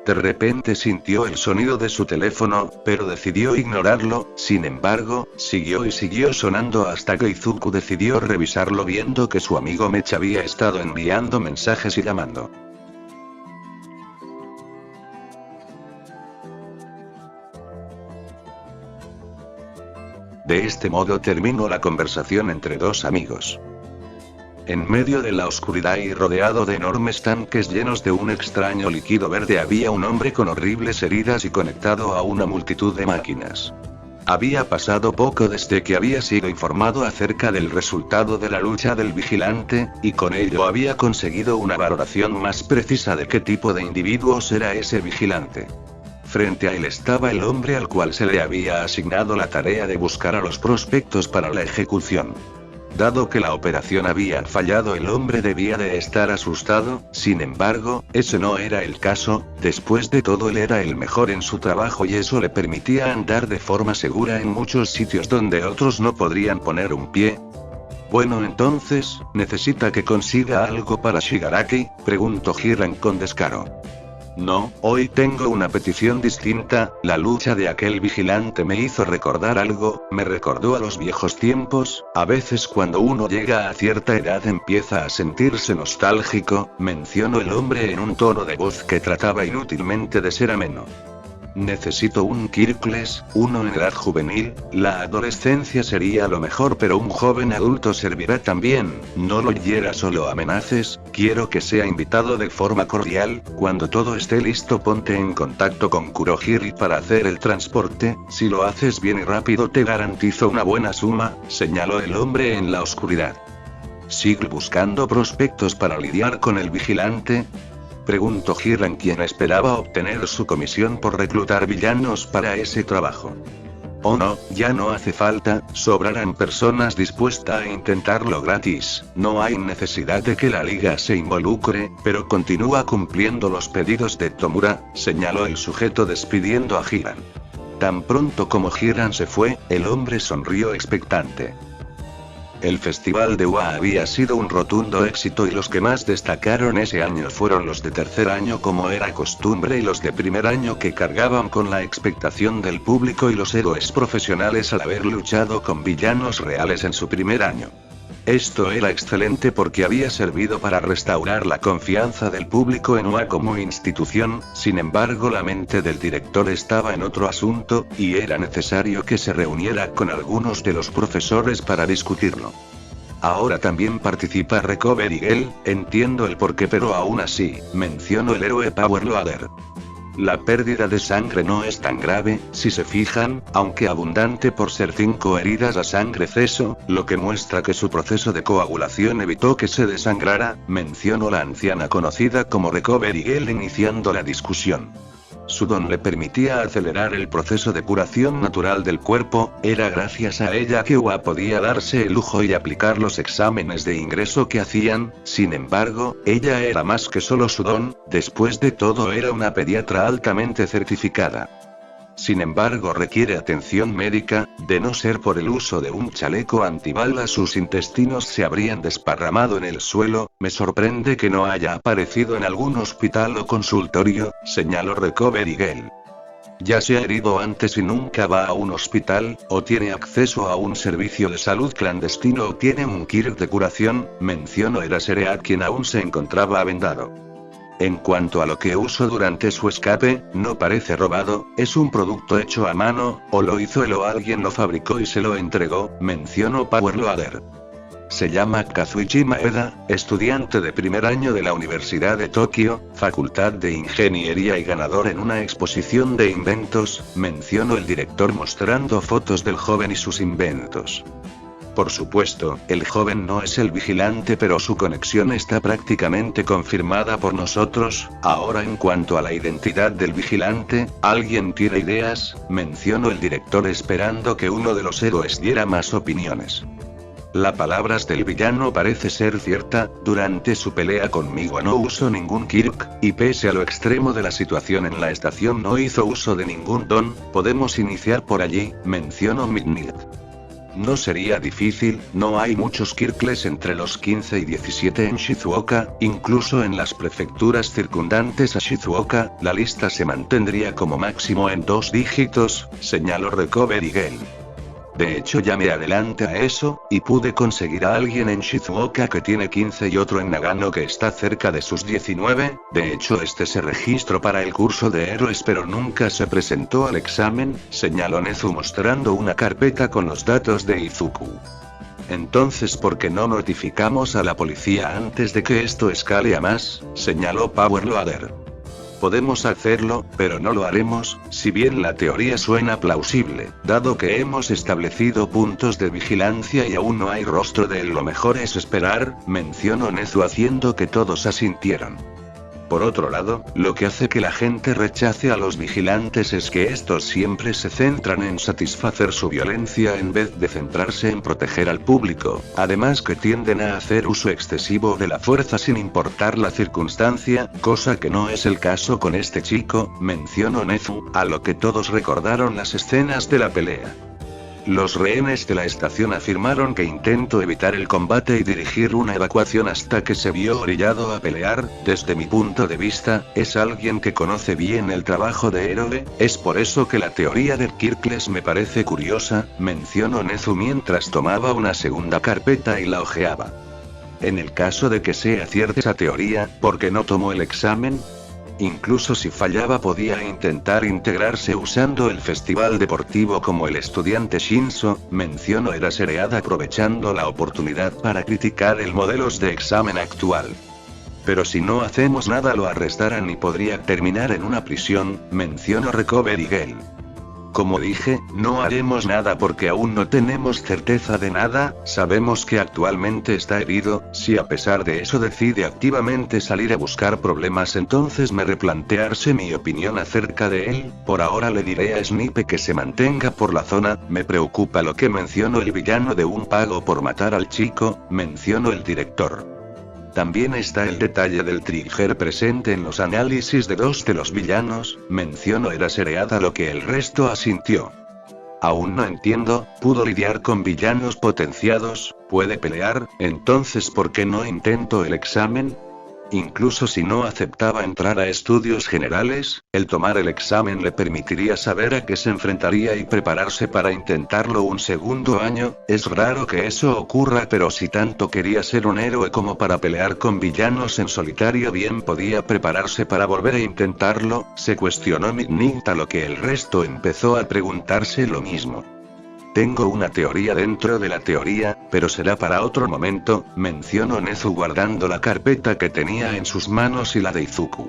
De repente sintió el sonido de su teléfono, pero decidió ignorarlo, sin embargo, siguió y siguió sonando hasta que Izuku decidió revisarlo viendo que su amigo Mech había estado enviando mensajes y llamando. De este modo terminó la conversación entre dos amigos. En medio de la oscuridad y rodeado de enormes tanques llenos de un extraño líquido verde había un hombre con horribles heridas y conectado a una multitud de máquinas. Había pasado poco desde que había sido informado acerca del resultado de la lucha del vigilante, y con ello había conseguido una valoración más precisa de qué tipo de individuos era ese vigilante. Frente a él estaba el hombre al cual se le había asignado la tarea de buscar a los prospectos para la ejecución. Dado que la operación había fallado, el hombre debía de estar asustado, sin embargo, ese no era el caso, después de todo él era el mejor en su trabajo y eso le permitía andar de forma segura en muchos sitios donde otros no podrían poner un pie. Bueno, entonces, ¿necesita que consiga algo para Shigaraki?, preguntó Hiran con descaro. No, hoy tengo una petición distinta. La lucha de aquel vigilante me hizo recordar algo, me recordó a los viejos tiempos. A veces cuando uno llega a cierta edad empieza a sentirse nostálgico, mencionó el hombre en un tono de voz que trataba inútilmente de ser ameno. Necesito un Kirkles, uno en edad juvenil. La adolescencia sería lo mejor, pero un joven adulto servirá también. No lo hieras o lo amenaces, quiero que sea invitado de forma cordial. Cuando todo esté listo ponte en contacto con Kurohiri para hacer el transporte. Si lo haces bien y rápido te garantizo una buena suma, señaló el hombre en la oscuridad. ¿Sigue buscando prospectos para lidiar con el vigilante?, preguntó Hiran, quien esperaba obtener su comisión por reclutar villanos para ese trabajo. Oh no, ya no hace falta, sobrarán personas dispuestas a intentarlo gratis, no hay necesidad de que la liga se involucre, pero continúa cumpliendo los pedidos de Tomura, señaló el sujeto despidiendo a Hiran. Tan pronto como Hiran se fue, el hombre sonrió expectante. El festival de UA había sido un rotundo éxito y los que más destacaron ese año fueron los de tercer año como era costumbre y los de primer año que cargaban con la expectación del público y los héroes profesionales al haber luchado con villanos reales en su primer año. Esto era excelente porque había servido para restaurar la confianza del público en UA como institución. Sin embargo, la mente del director estaba en otro asunto, y era necesario que se reuniera con algunos de los profesores para discutirlo. Ahora también participa Recovery Girl, entiendo el porqué, pero aún así, mencionó el héroe Power Loader. La pérdida de sangre no es tan grave, si se fijan, aunque abundante por ser 5 heridas a sangre ceso, lo que muestra que su proceso de coagulación evitó que se desangrara, mencionó la anciana conocida como Recovery Girl iniciando la discusión. Su don le permitía acelerar el proceso de curación natural del cuerpo, era gracias a ella que UA podía darse el lujo y aplicar los exámenes de ingreso que hacían. Sin embargo, ella era más que solo su don, después de todo era una pediatra altamente certificada. Sin embargo, requiere atención médica, de no ser por el uso de un chaleco antibalas sus intestinos se habrían desparramado en el suelo. Me sorprende que no haya aparecido en algún hospital o consultorio, señaló Recovery Girl. Ya se ha herido antes y nunca va a un hospital, o tiene acceso a un servicio de salud clandestino o tiene un kit de curación, mencionó Erasereat, quien aún se encontraba vendado. En cuanto a lo que usó durante su escape, no parece robado, es un producto hecho a mano, o lo hizo él o alguien lo fabricó y se lo entregó, mencionó Power Loader. Se llama Kazuichi Maeda, estudiante de primer año de la Universidad de Tokio, Facultad de Ingeniería y ganador en una exposición de inventos, mencionó el director mostrando fotos del joven y sus inventos. Por supuesto, el joven no es el vigilante, pero su conexión está prácticamente confirmada por nosotros. Ahora, en cuanto a la identidad del vigilante, ¿alguien tiene ideas?, mencionó el director esperando que uno de los héroes diera más opiniones. La palabras del villano parece ser cierta. Durante su pelea conmigo no usó ningún Kirk, y pese a lo extremo de la situación en la estación no hizo uso de ningún don. Podemos iniciar por allí, mencionó Midnight. No sería difícil, no hay muchos Kirkles entre los 15 y 17 en Shizuoka, incluso en las prefecturas circundantes a Shizuoka, la lista se mantendría como máximo en 2 dígitos, señaló Recovery Gale. De hecho ya me adelanté a eso, y pude conseguir a alguien en Shizuoka que tiene 15 y otro en Nagano que está cerca de sus 19, de hecho este se registró para el curso de héroes pero nunca se presentó al examen, señaló Nezu mostrando una carpeta con los datos de Izuku. Entonces ¿por qué no notificamos a la policía antes de que esto escale a más?, señaló Powerloader. Podemos hacerlo, pero no lo haremos, si bien la teoría suena plausible, dado que hemos establecido puntos de vigilancia y aún no hay rostro de él. Lo mejor es esperar, mencionó Nezu haciendo que todos asintieran. Por otro lado, lo que hace que la gente rechace a los vigilantes es que estos siempre se centran en satisfacer su violencia en vez de centrarse en proteger al público, además que tienden a hacer uso excesivo de la fuerza sin importar la circunstancia, cosa que no es el caso con este chico, mencionó Nezu, a lo que todos recordaron las escenas de la pelea. Los rehenes de la estación afirmaron que intentó evitar el combate y dirigir una evacuación hasta que se vio orillado a pelear. Desde mi punto de vista, es alguien que conoce bien el trabajo de héroe, es por eso que la teoría de Kirkles me parece curiosa, mencionó Nezu mientras tomaba una segunda carpeta y la hojeaba. En el caso de que sea cierta esa teoría, ¿por qué no tomó el examen? Incluso si fallaba podía intentar integrarse usando el festival deportivo como el estudiante Shinzo, mencionó Erasereada aprovechando la oportunidad para criticar el modelo de examen actual. Pero si no hacemos nada lo arrestarán y podría terminar en una prisión, mencionó Recovery Gale. Como dije, no haremos nada porque aún no tenemos certeza de nada, sabemos que actualmente está herido. Si a pesar de eso decide activamente salir a buscar problemas, entonces me replantearse mi opinión acerca de él. Por ahora le diré a Snipe que se mantenga por la zona. Me preocupa lo que mencionó el villano de un pago por matar al chico, mencionó el director. También está el detalle del trigger presente en los análisis de 2 de los villanos, mencionó Erasereada lo que el resto asintió. Aún no entiendo, pudo lidiar con villanos potenciados, puede pelear, entonces ¿por qué no intentó el examen? Incluso si no aceptaba entrar a estudios generales, el tomar el examen le permitiría saber a qué se enfrentaría y prepararse para intentarlo un segundo año. Es raro que eso ocurra, pero si tanto quería ser un héroe como para pelear con villanos en solitario, bien podía prepararse para volver a intentarlo, se cuestionó Midnight, a lo que el resto empezó a preguntarse lo mismo. Tengo una teoría dentro de la teoría, pero será para otro momento, mencionó Nezu guardando la carpeta que tenía en sus manos y la de Izuku.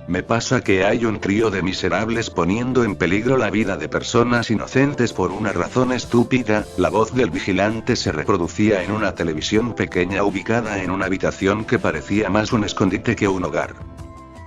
Me pasa que hay un trío de miserables poniendo en peligro la vida de personas inocentes por una razón estúpida. La voz del vigilante se reproducía en una televisión pequeña ubicada en una habitación que parecía más un escondite que un hogar.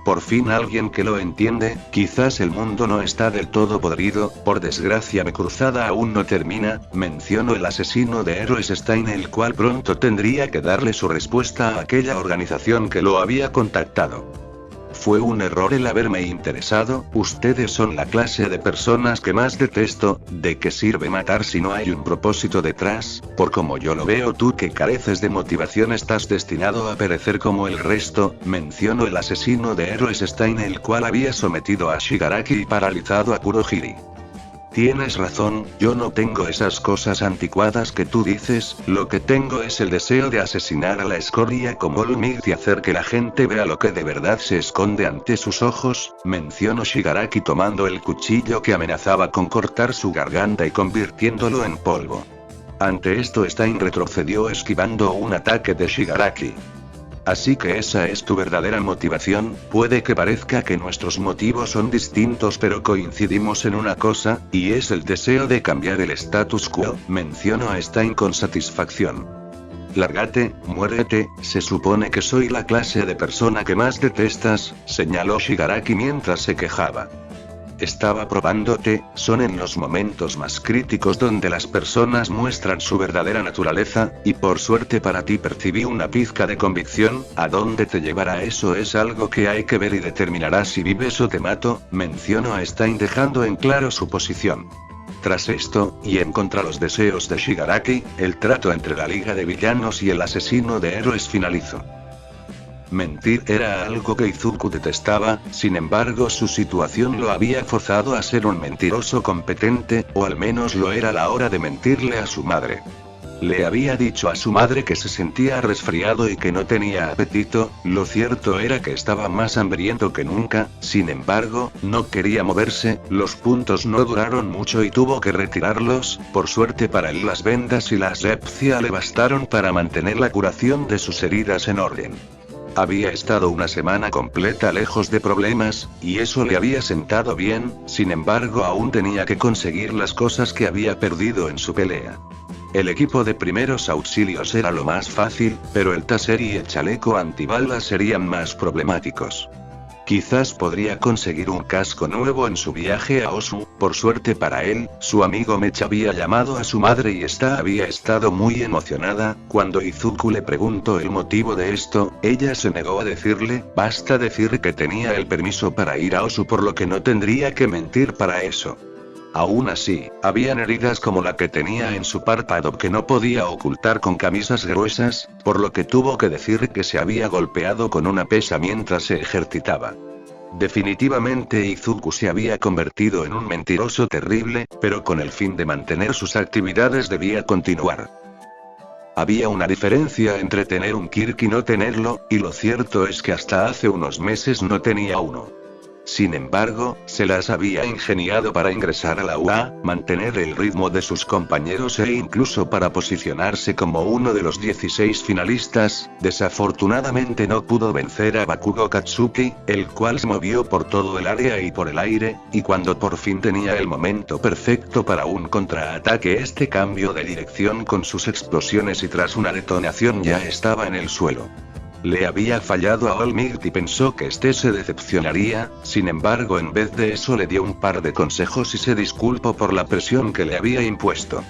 Por fin alguien que lo entiende. Quizás el mundo no está del todo podrido, por desgracia mi cruzada aún no termina, mencionó el asesino de héroes Stein, el cual pronto tendría que darle su respuesta a aquella organización que lo había contactado. Fue un error el haberme interesado. Ustedes son la clase de personas que más detesto. ¿De qué sirve matar si no hay un propósito detrás? Por como yo lo veo, tú que careces de motivación estás destinado a perecer como el resto, mencionó el asesino de héroes Stein, el cual había sometido a Shigaraki y paralizado a Kurohiri. Tienes razón, yo no tengo esas cosas anticuadas que tú dices, lo que tengo es el deseo de asesinar a la escoria como All Might y hacer que la gente vea lo que de verdad se esconde ante sus ojos, mencionó Shigaraki tomando el cuchillo que amenazaba con cortar su garganta y convirtiéndolo en polvo. Ante esto Stein retrocedió esquivando un ataque de Shigaraki. Así que esa es tu verdadera motivación. Puede que parezca que nuestros motivos son distintos, pero coincidimos en una cosa, y es el deseo de cambiar el status quo. Menciono Stein con satisfacción. Lárgate, muérete, se supone que soy la clase de persona que más detestas, señaló Shigaraki mientras se quejaba. Estaba probándote, son en los momentos más críticos donde las personas muestran su verdadera naturaleza, y por suerte para ti percibí una pizca de convicción. ¿A dónde te llevará eso? Es algo que hay que ver y determinará si vives o te mato, mencionó a Stein dejando en claro su posición. Tras esto, y en contra los deseos de Shigaraki, el trato entre la Liga de Villanos y el asesino de héroes finalizó. Mentir era algo que Izuku detestaba, sin embargo su situación lo había forzado a ser un mentiroso competente, o al menos lo era a la hora de mentirle a su madre. Le había dicho a su madre que se sentía resfriado y que no tenía apetito. Lo cierto era que estaba más hambriento que nunca, sin embargo, no quería moverse. Los puntos no duraron mucho y tuvo que retirarlos. Por suerte para él, las vendas y la asepsia le bastaron para mantener la curación de sus heridas en orden. Había estado una semana completa lejos de problemas, y eso le había sentado bien. Sin embargo, aún tenía que conseguir las cosas que había perdido en su pelea. El equipo de primeros auxilios era lo más fácil, pero el taser y el chaleco antibalas serían más problemáticos. Quizás podría conseguir un casco nuevo en su viaje a Osu. Por suerte para él, su amigo Mech había llamado a su madre y esta había estado muy emocionada. Cuando Izuku le preguntó el motivo de esto, ella se negó a decirle. Basta decir que tenía el permiso para ir a Osu, por lo que no tendría que mentir para eso. Aún así, habían heridas como la que tenía en su párpado que no podía ocultar con camisas gruesas, por lo que tuvo que decir que se había golpeado con una pesa mientras se ejercitaba. Definitivamente Izuku se había convertido en un mentiroso terrible, pero con el fin de mantener sus actividades debía continuar. Había una diferencia entre tener un Kirk y no tenerlo, y lo cierto es que hasta hace unos meses no tenía uno. Sin embargo, se las había ingeniado para ingresar a la UA, mantener el ritmo de sus compañeros e incluso para posicionarse como uno de los 16 finalistas. Desafortunadamente no pudo vencer a Bakugo Katsuki, el cual se movió por todo el área y por el aire, y cuando por fin tenía el momento perfecto para un contraataque, este cambió de dirección con sus explosiones y tras una detonación ya estaba en el suelo. Le había fallado a All Might y pensó que este se decepcionaría. Sin embargo, en vez de eso le dio un par de consejos y se disculpó por la presión que le había impuesto.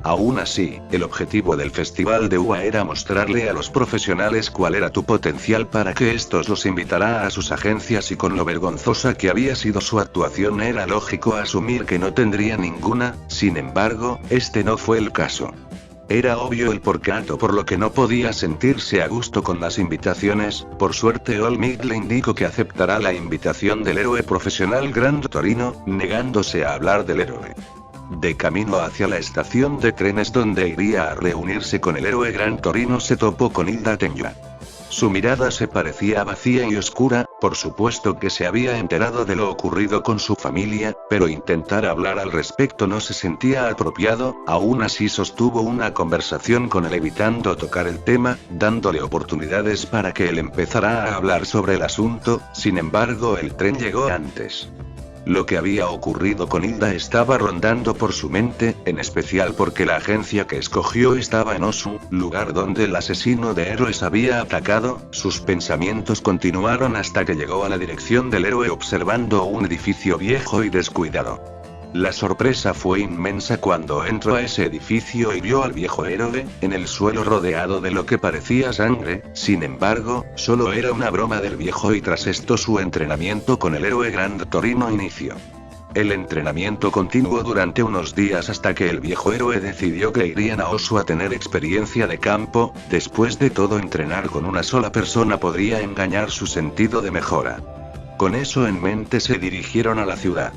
Aún así, el objetivo del festival de UA era mostrarle a los profesionales cuál era tu potencial para que estos los invitara a sus agencias, y con lo vergonzosa que había sido su actuación era lógico asumir que no tendría ninguna. Sin embargo, este no fue el caso. Era obvio el porqué, por lo que no podía sentirse a gusto con las invitaciones. Por suerte All Might le indicó que aceptará la invitación del héroe profesional Grand Torino, negándose a hablar del héroe. De camino hacia la estación de trenes donde iría a reunirse con el héroe Gran Torino, se topó con Hilda Tenya. Su mirada se parecía vacía y oscura. Por supuesto que se había enterado de lo ocurrido con su familia, pero intentar hablar al respecto no se sentía apropiado. Aún así sostuvo una conversación con él evitando tocar el tema, dándole oportunidades para que él empezara a hablar sobre el asunto. Sin embargo, el tren llegó antes. Lo que había ocurrido con Hilda estaba rondando por su mente, en especial porque la agencia que escogió estaba en Osu, lugar donde el asesino de héroes había atacado. Sus pensamientos continuaron hasta que llegó a la dirección del héroe, observando un edificio viejo y descuidado. La sorpresa fue inmensa cuando entró a ese edificio y vio al viejo héroe en el suelo rodeado de lo que parecía sangre. Sin embargo, solo era una broma del viejo, y tras esto su entrenamiento con el héroe Grand Torino inició. El entrenamiento continuó durante unos días hasta que el viejo héroe decidió que irían a Osu a tener experiencia de campo. Después de todo, entrenar con una sola persona podría engañar su sentido de mejora. Con eso en mente se dirigieron a la ciudad.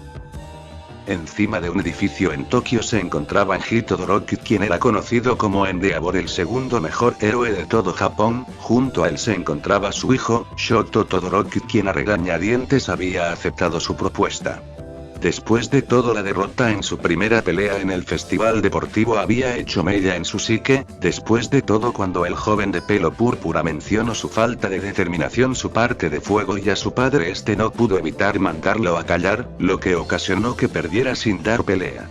Encima de un edificio en Tokio se encontraba Enji Todoroki, quien era conocido como Endeavor, el segundo mejor héroe de todo Japón. Junto a él se encontraba su hijo, Shoto Todoroki, quien a regañadientes había aceptado su propuesta. Después de todo, la derrota en su primera pelea en el festival deportivo había hecho mella en su psique. Después de todo, cuando el joven de pelo púrpura mencionó su falta de determinación, su parte de fuego y a su padre, este no pudo evitar mandarlo a callar, lo que ocasionó que perdiera sin dar pelea.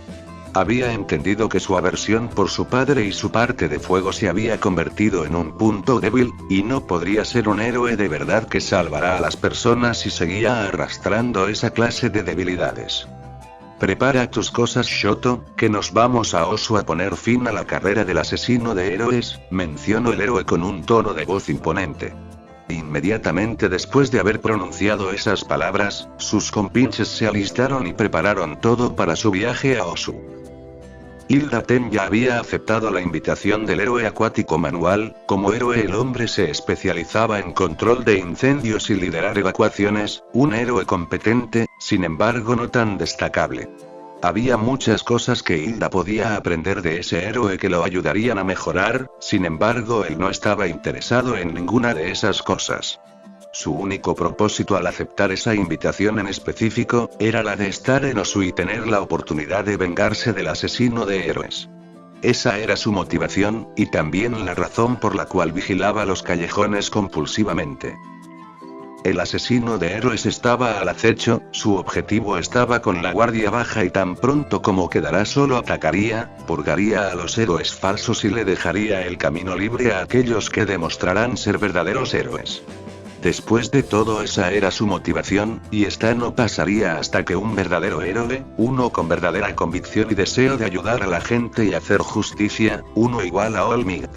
Había entendido que su aversión por su padre y su parte de fuego se había convertido en un punto débil, y no podría ser un héroe de verdad que salvará a las personas si seguía arrastrando esa clase de debilidades. Prepara tus cosas, Shoto, que nos vamos a Osu a poner fin a la carrera del asesino de héroes, mencionó el héroe con un tono de voz imponente. Inmediatamente después de haber pronunciado esas palabras, sus compinches se alistaron y prepararon todo para su viaje a Osu. Hilda Ten ya había aceptado la invitación del héroe acuático manual. Como héroe, el hombre se especializaba en control de incendios y liderar evacuaciones, un héroe competente, sin embargo no tan destacable. Había muchas cosas que Hilda podía aprender de ese héroe que lo ayudarían a mejorar, sin embargo él no estaba interesado en ninguna de esas cosas. Su único propósito al aceptar esa invitación en específico, era la de estar en Osu y tener la oportunidad de vengarse del asesino de héroes. Esa era su motivación, y también la razón por la cual vigilaba los callejones compulsivamente. El asesino de héroes estaba al acecho, su objetivo estaba con la guardia baja y tan pronto como quedara solo atacaría, purgaría a los héroes falsos y le dejaría el camino libre a aquellos que demostrarán ser verdaderos héroes. Después de todo, esa era su motivación, y esta no pasaría hasta que un verdadero héroe, uno con verdadera convicción y deseo de ayudar a la gente y hacer justicia, uno igual a All Might.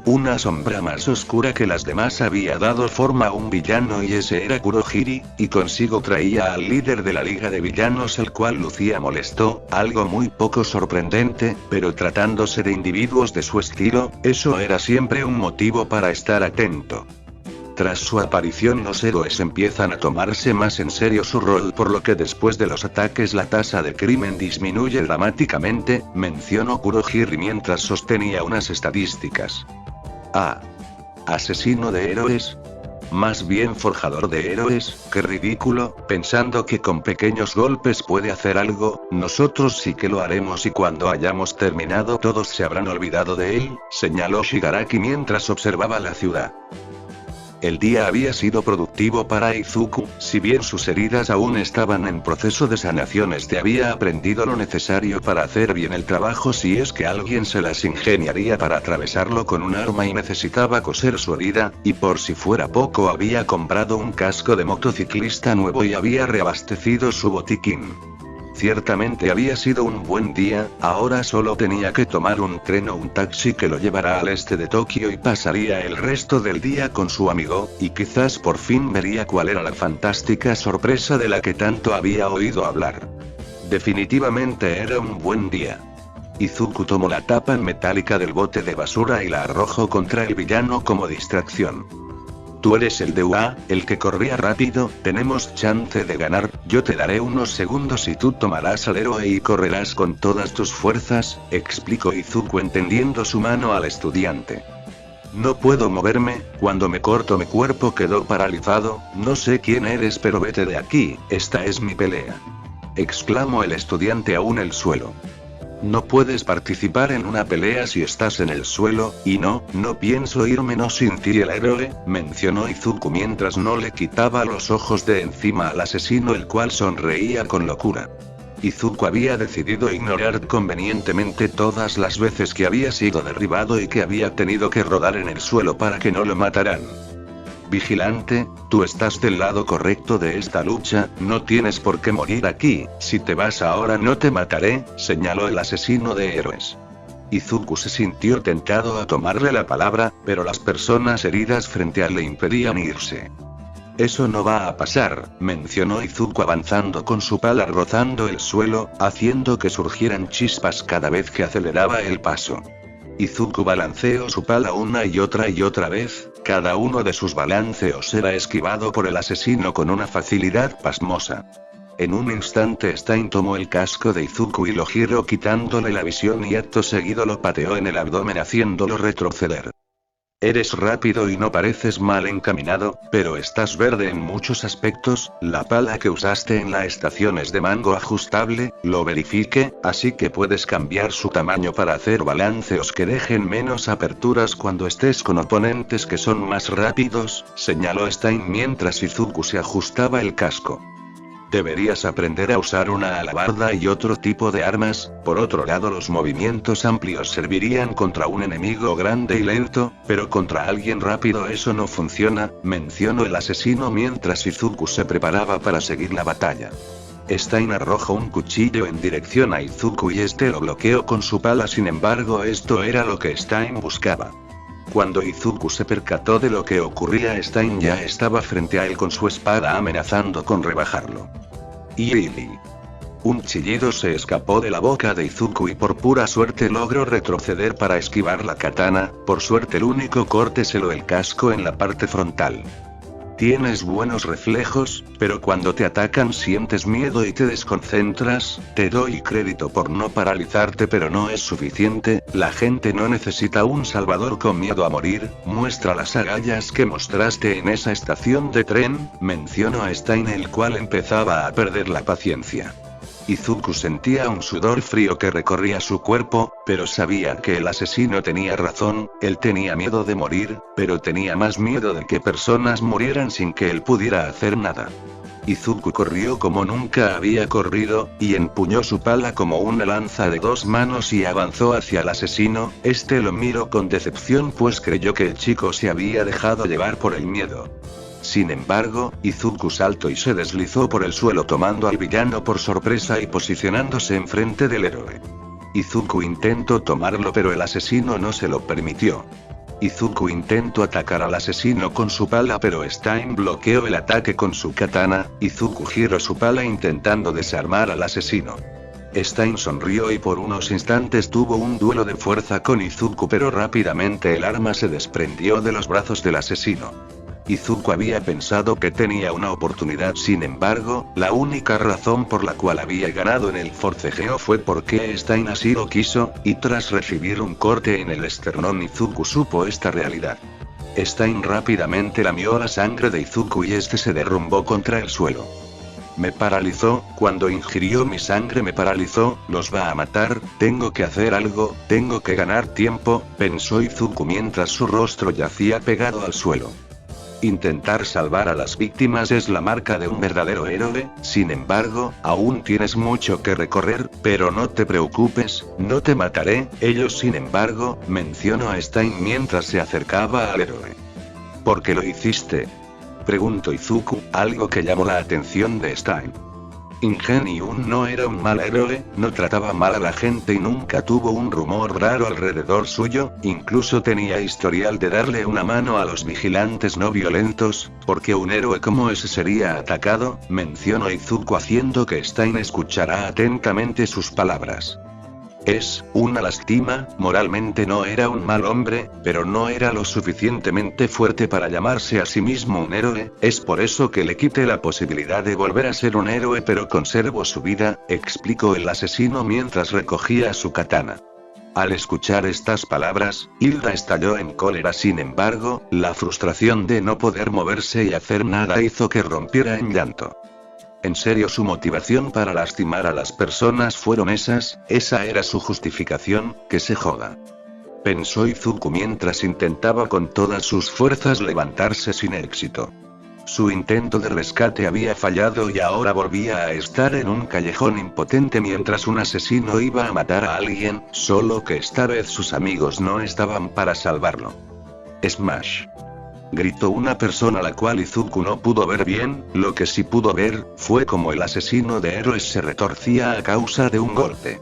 Una sombra más oscura que las demás había dado forma a un villano, y ese era Kurohiri, y consigo traía al líder de la liga de villanos, el cual lucía molesto, algo muy poco sorprendente, pero tratándose de individuos de su estilo, eso era siempre un motivo para estar atento. Tras su aparición, los héroes empiezan a tomarse más en serio su rol, por lo que después de los ataques la tasa de crimen disminuye dramáticamente, mencionó Kurohiri mientras sostenía unas estadísticas. ¿Asesino de héroes? Más bien forjador de héroes, qué ridículo, pensando que con pequeños golpes puede hacer algo. Nosotros sí que lo haremos, y cuando hayamos terminado todos se habrán olvidado de él, señaló Shigaraki mientras observaba la ciudad. El día había sido productivo para Izuku, si bien sus heridas aún estaban en proceso de sanación. Este había aprendido lo necesario para hacer bien el trabajo si es que alguien se las ingeniaría para atravesarlo con un arma y necesitaba coser su herida, y por si fuera poco había comprado un casco de motociclista nuevo y había reabastecido su botiquín. Ciertamente había sido un buen día, ahora solo tenía que tomar un tren o un taxi que lo llevará al este de Tokio y pasaría el resto del día con su amigo, y quizás por fin vería cuál era la fantástica sorpresa de la que tanto había oído hablar. Definitivamente era un buen día. Izuku tomó la tapa metálica del bote de basura y la arrojó contra el villano como distracción. Tú eres el de UA, el que corría rápido, tenemos chance de ganar, yo te daré unos segundos y tú tomarás al héroe y correrás con todas tus fuerzas, explicó Izuku tendiendo su mano al estudiante. No puedo moverme, cuando me corto mi cuerpo quedó paralizado, no sé quién eres pero vete de aquí, esta es mi pelea. Exclamó el estudiante aún en el suelo. No puedes participar en una pelea si estás en el suelo, y no pienso irme no sin ti el héroe, mencionó Izuku mientras no le quitaba los ojos de encima al asesino, el cual sonreía con locura. Izuku había decidido ignorar convenientemente todas las veces que había sido derribado y que había tenido que rodar en el suelo para que no lo mataran. Vigilante, tú estás del lado correcto de esta lucha, no tienes por qué morir aquí, si te vas ahora no te mataré, señaló el asesino de héroes. Izuku se sintió tentado a tomarle la palabra, pero las personas heridas frente a él le impedían irse. Eso no va a pasar, mencionó Izuku avanzando con su pala rozando el suelo, haciendo que surgieran chispas cada vez que aceleraba el paso. Izuku balanceó su pala una y otra vez, cada uno de sus balanceos era esquivado por el asesino con una facilidad pasmosa. En un instante Stein tomó el casco de Izuku y lo giró quitándole la visión y acto seguido lo pateó en el abdomen haciéndolo retroceder. Eres rápido y no pareces mal encaminado, pero estás verde en muchos aspectos. La pala que usaste en la estación es de mango ajustable, lo verifique, así que puedes cambiar su tamaño para hacer balanceos que dejen menos aperturas cuando estés con oponentes que son más rápidos, señaló Stein mientras Izuku se ajustaba el casco. Deberías aprender a usar una alabarda y otro tipo de armas. Por otro lado, los movimientos amplios servirían contra un enemigo grande y lento, pero contra alguien rápido eso no funciona, mencionó el asesino mientras Izuku se preparaba para seguir la batalla. Stein arrojó un cuchillo en dirección a Izuku y este lo bloqueó con su pala, sin embargo esto era lo que Stein buscaba. Cuando Izuku se percató de lo que ocurría, Stein ya estaba frente a él con su espada amenazando con rebajarlo. ¡Ili! Un chillido se escapó de la boca de Izuku y por pura suerte logró retroceder para esquivar la katana. Por suerte el único corte se lo el casco en la parte frontal. Tienes buenos reflejos, pero cuando te atacan sientes miedo y te desconcentras. Te doy crédito por no paralizarte, pero no es suficiente. La gente no necesita un salvador con miedo a morir. Muestra las agallas que mostraste en esa estación de tren, mencionó a Stein, el cual empezaba a perder la paciencia. Izuku sentía un sudor frío que recorría su cuerpo, pero sabía que el asesino tenía razón. Él tenía miedo de morir, pero tenía más miedo de que personas murieran sin que él pudiera hacer nada. Izuku corrió como nunca había corrido, y empuñó su pala como una lanza de 2 manos y avanzó hacia el asesino. Este lo miró con decepción pues creyó que el chico se había dejado llevar por el miedo. Sin embargo, Izuku saltó y se deslizó por el suelo tomando al villano por sorpresa y posicionándose enfrente del héroe. Izuku intentó tomarlo pero el asesino no se lo permitió. Izuku intentó atacar al asesino con su pala pero Stein bloqueó el ataque con su katana. Izuku giró su pala intentando desarmar al asesino. Stein sonrió y por unos instantes tuvo un duelo de fuerza con Izuku, pero rápidamente el arma se desprendió de los brazos del asesino. Izuku había pensado que tenía una oportunidad, sin embargo, la única razón por la cual había ganado en el forcejeo fue porque Stein así lo quiso, y tras recibir un corte en el esternón Izuku supo esta realidad. Stein rápidamente lamió la sangre de Izuku y este se derrumbó contra el suelo. Me paralizó, cuando ingirió mi sangre me paralizó, los va a matar, tengo que hacer algo, tengo que ganar tiempo, pensó Izuku mientras su rostro yacía pegado al suelo. Intentar salvar a las víctimas es la marca de un verdadero héroe, sin embargo, aún tienes mucho que recorrer, pero no te preocupes, no te mataré. Ellos sin embargo, mencionó a Stein mientras se acercaba al héroe. ¿Por qué lo hiciste?, preguntó Izuku, algo que llamó la atención de Stein. Ingenium no era un mal héroe, no trataba mal a la gente y nunca tuvo un rumor raro alrededor suyo, incluso tenía historial de darle una mano a los vigilantes no violentos. ¿Por qué un héroe como ese sería atacado?, mencionó Izuku haciendo que Stein escuchara atentamente sus palabras. Es una lástima, moralmente no era un mal hombre, pero no era lo suficientemente fuerte para llamarse a sí mismo un héroe. Es por eso que le quité la posibilidad de volver a ser un héroe, pero conservo su vida, explicó el asesino mientras recogía su katana. Al escuchar estas palabras, Hilda estalló en cólera. Sin embargo, la frustración de no poder moverse y hacer nada hizo que rompiera en llanto. ¿En serio su motivación para lastimar a las personas fueron esas? ¿Esa era su justificación? Que se joda, pensó Izuku mientras intentaba con todas sus fuerzas levantarse sin éxito. Su intento de rescate había fallado y ahora volvía a estar en un callejón impotente mientras un asesino iba a matar a alguien, solo que esta vez sus amigos no estaban para salvarlo. Smash, gritó una persona a la cual Izuku no pudo ver bien. Lo que sí pudo ver, fue como el asesino de héroes se retorcía a causa de un golpe.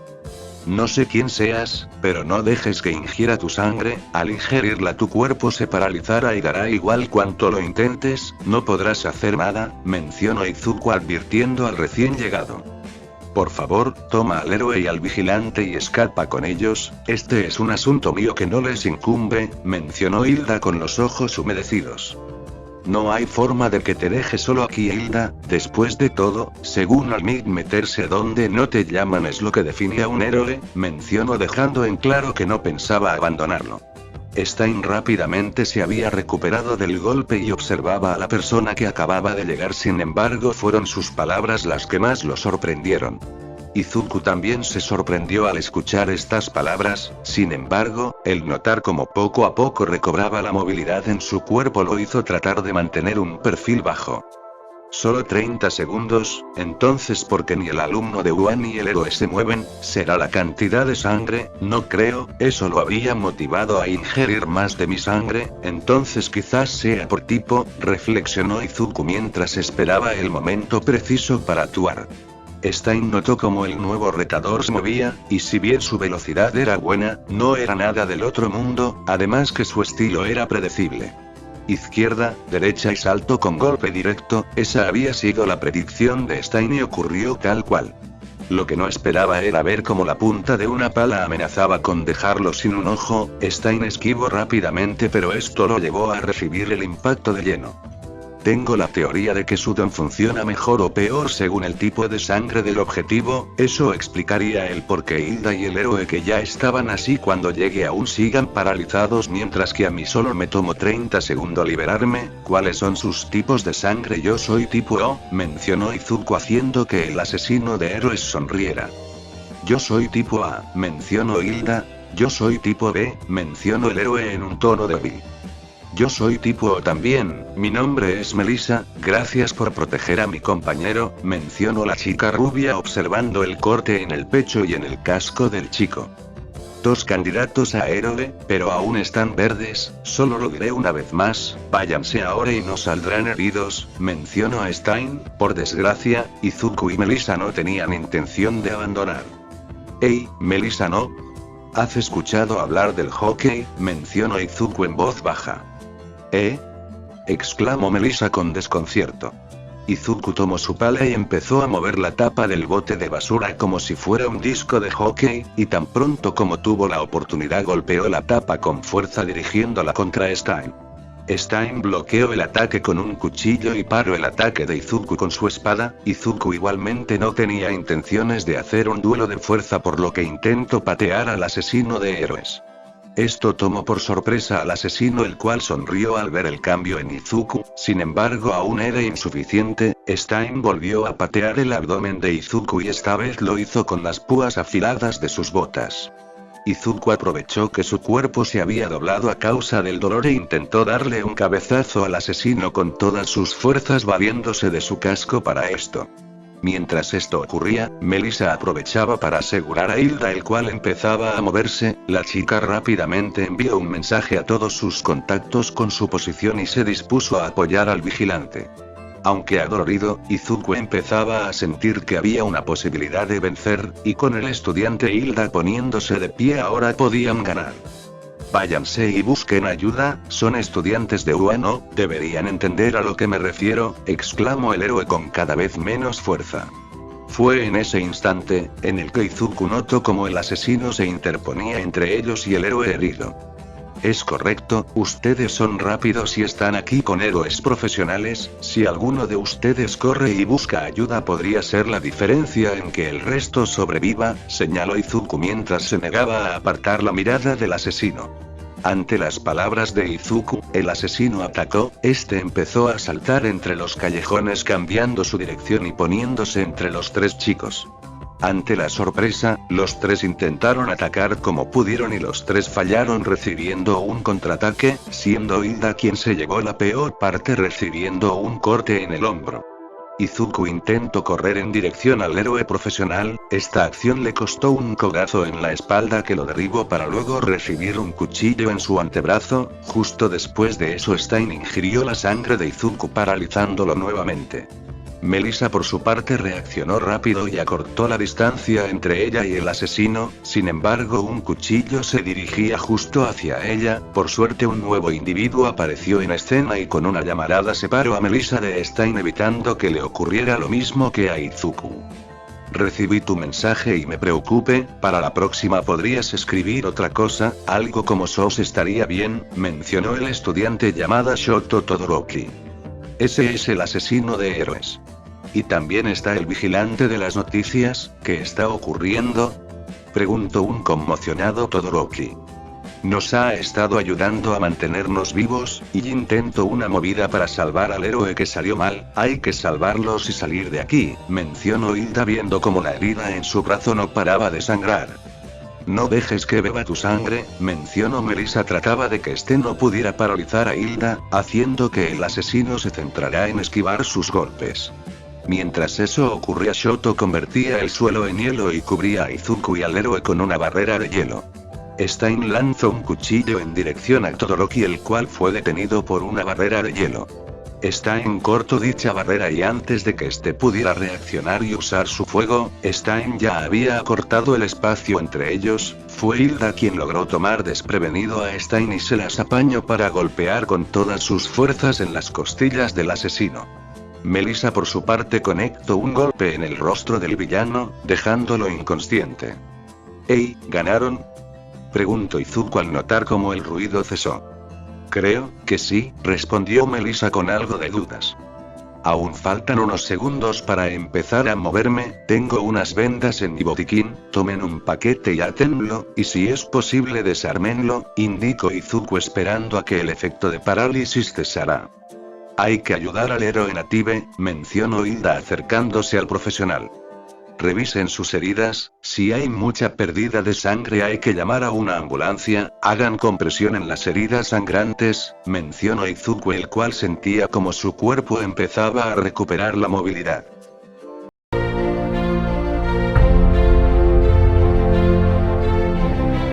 No sé quién seas, pero no dejes que ingiera tu sangre. Al ingerirla tu cuerpo se paralizará y dará igual cuanto lo intentes, no podrás hacer nada, mencionó Izuku advirtiendo al recién llegado. Por favor, toma al héroe y al vigilante y escapa con ellos, este es un asunto mío que no les incumbe, mencionó Hilda con los ojos humedecidos. No hay forma de que te deje solo aquí, Hilda. Después de todo, según Almig, meterse donde no te llaman es lo que define a un héroe, mencionó dejando en claro que no pensaba abandonarlo. Stein rápidamente se había recuperado del golpe y observaba a la persona que acababa de llegar. Sin embargo, fueron sus palabras las que más lo sorprendieron. Izuku también se sorprendió al escuchar estas palabras. Sin embargo, el notar cómo poco a poco recobraba la movilidad en su cuerpo lo hizo tratar de mantener un perfil bajo. Solo 30 segundos, entonces porque ni el alumno de UA ni el héroe se mueven, será la cantidad de sangre, no creo, eso lo había motivado a ingerir más de mi sangre, entonces quizás sea por tipo, reflexionó Izuku mientras esperaba el momento preciso para actuar. Stein notó cómo el nuevo retador se movía, y si bien su velocidad era buena, no era nada del otro mundo, además que su estilo era predecible. Izquierda, derecha y salto con golpe directo, esa había sido la predicción de Stein y ocurrió tal cual. Lo que no esperaba era ver cómo la punta de una pala amenazaba con dejarlo sin un ojo. Stein esquivó rápidamente, pero esto lo llevó a recibir el impacto de lleno. Tengo la teoría de que Sudon funciona mejor o peor según el tipo de sangre del objetivo, eso explicaría el por qué Hilda y el héroe que ya estaban así cuando llegue aún sigan paralizados mientras que a mí solo me tomó 30 segundos liberarme. ¿Cuáles son sus tipos de sangre? Yo soy tipo O, mencionó Izuku haciendo que el asesino de héroes sonriera. Yo soy tipo A, mencionó Hilda. Yo soy tipo B, mencionó el héroe en un tono débil. Yo soy tipo O también, mi nombre es Melissa, gracias por proteger a mi compañero, mencionó la chica rubia observando el corte en el pecho y en el casco del chico. 2 candidatos a héroe, pero aún están verdes, solo lo diré una vez más, váyanse ahora y no saldrán heridos, mencionó a Stein. Por desgracia, Izuku y Melissa no tenían intención de abandonar. Hey, Melissa, ¿no? ¿Has escuchado hablar del hockey? Mencionó Izuku en voz baja. Exclamó Melissa con desconcierto. Izuku tomó su pala y empezó a mover la tapa del bote de basura como si fuera un disco de hockey, y tan pronto como tuvo la oportunidad golpeó la tapa con fuerza dirigiéndola contra Stein. Stein bloqueó el ataque con un cuchillo y paró el ataque de Izuku con su espada. Izuku igualmente no tenía intenciones de hacer un duelo de fuerza, por lo que intentó patear al asesino de héroes. Esto tomó por sorpresa al asesino, el cual sonrió al ver el cambio en Izuku, sin embargo aún era insuficiente. Stein volvió a patear el abdomen de Izuku y esta vez lo hizo con las púas afiladas de sus botas. Izuku aprovechó que su cuerpo se había doblado a causa del dolor e intentó darle un cabezazo al asesino con todas sus fuerzas valiéndose de su casco para esto. Mientras esto ocurría, Melissa aprovechaba para asegurar a Hilda, el cual empezaba a moverse. La chica rápidamente envió un mensaje a todos sus contactos con su posición y se dispuso a apoyar al vigilante. Aunque adolorido, Izuku empezaba a sentir que había una posibilidad de vencer, y con el estudiante Hilda poniéndose de pie ahora podían ganar. Váyanse y busquen ayuda, son estudiantes de UA, ¿no? Deberían entender a lo que me refiero, exclamó el héroe con cada vez menos fuerza. Fue en ese instante, en el que Izuku notó cómo el asesino se interponía entre ellos y el héroe herido. Es correcto, ustedes son rápidos y están aquí con héroes profesionales. Si alguno de ustedes corre y busca ayuda podría ser la diferencia en que el resto sobreviva, señaló Izuku mientras se negaba a apartar la mirada del asesino. Ante las palabras de Izuku, el asesino atacó. Este empezó a saltar entre los callejones cambiando su dirección y poniéndose entre los 3 chicos. Ante la sorpresa, los 3 intentaron atacar como pudieron y los 3 fallaron recibiendo un contraataque, siendo Hilda quien se llevó la peor parte recibiendo un corte en el hombro. Izuku intentó correr en dirección al héroe profesional, esta acción le costó un codazo en la espalda que lo derribó para luego recibir un cuchillo en su antebrazo. Justo después de eso Stein ingirió la sangre de Izuku paralizándolo nuevamente. Melissa por su parte reaccionó rápido y acortó la distancia entre ella y el asesino. Sin embargo, un cuchillo se dirigía justo hacia ella. Por suerte un nuevo individuo apareció en escena y con una llamarada separó a Melissa de Stein evitando que le ocurriera lo mismo que a Izuku. Recibí tu mensaje y me preocupé, para la próxima podrías escribir otra cosa, algo como SOS estaría bien, mencionó el estudiante llamada Shoto Todoroki. Ese es el asesino de héroes. ¿Y también está el vigilante de las noticias? ¿Qué está ocurriendo?, preguntó un conmocionado Todoroki. Nos ha estado ayudando a mantenernos vivos, y intento una movida para salvar al héroe que salió mal. Hay que salvarlos y salir de aquí, mencionó Hilda viendo como la herida en su brazo no paraba de sangrar. No dejes que beba tu sangre, mencionó Melissa. Trataba de que este no pudiera paralizar a Hilda, haciendo que el asesino se centrara en esquivar sus golpes. Mientras eso ocurría, Shoto convertía el suelo en hielo y cubría a Izuku y al héroe con una barrera de hielo. Stein lanzó un cuchillo en dirección a Todoroki, el cual fue detenido por una barrera de hielo. Stein cortó dicha barrera y antes de que este pudiera reaccionar y usar su fuego, Stein ya había acortado el espacio entre ellos. Fue Hilda quien logró tomar desprevenido a Stein y se las apañó para golpear con todas sus fuerzas en las costillas del asesino. Melissa por su parte conectó un golpe en el rostro del villano, dejándolo inconsciente. «¿Ey, ganaron?», preguntó Izuku al notar cómo el ruido cesó. «Creo que sí», respondió Melissa con algo de dudas. «Aún faltan unos segundos para empezar a moverme, tengo unas vendas en mi botiquín, tomen un paquete y átenlo, y si es posible desármenlo», indicó Izuku esperando a que el efecto de parálisis cesara. «Hay que ayudar al héroe native», mencionó Hilda acercándose al profesional. «Revisen sus heridas, si hay mucha pérdida de sangre hay que llamar a una ambulancia, hagan compresión en las heridas sangrantes», mencionó Izuku, el cual sentía como su cuerpo empezaba a recuperar la movilidad.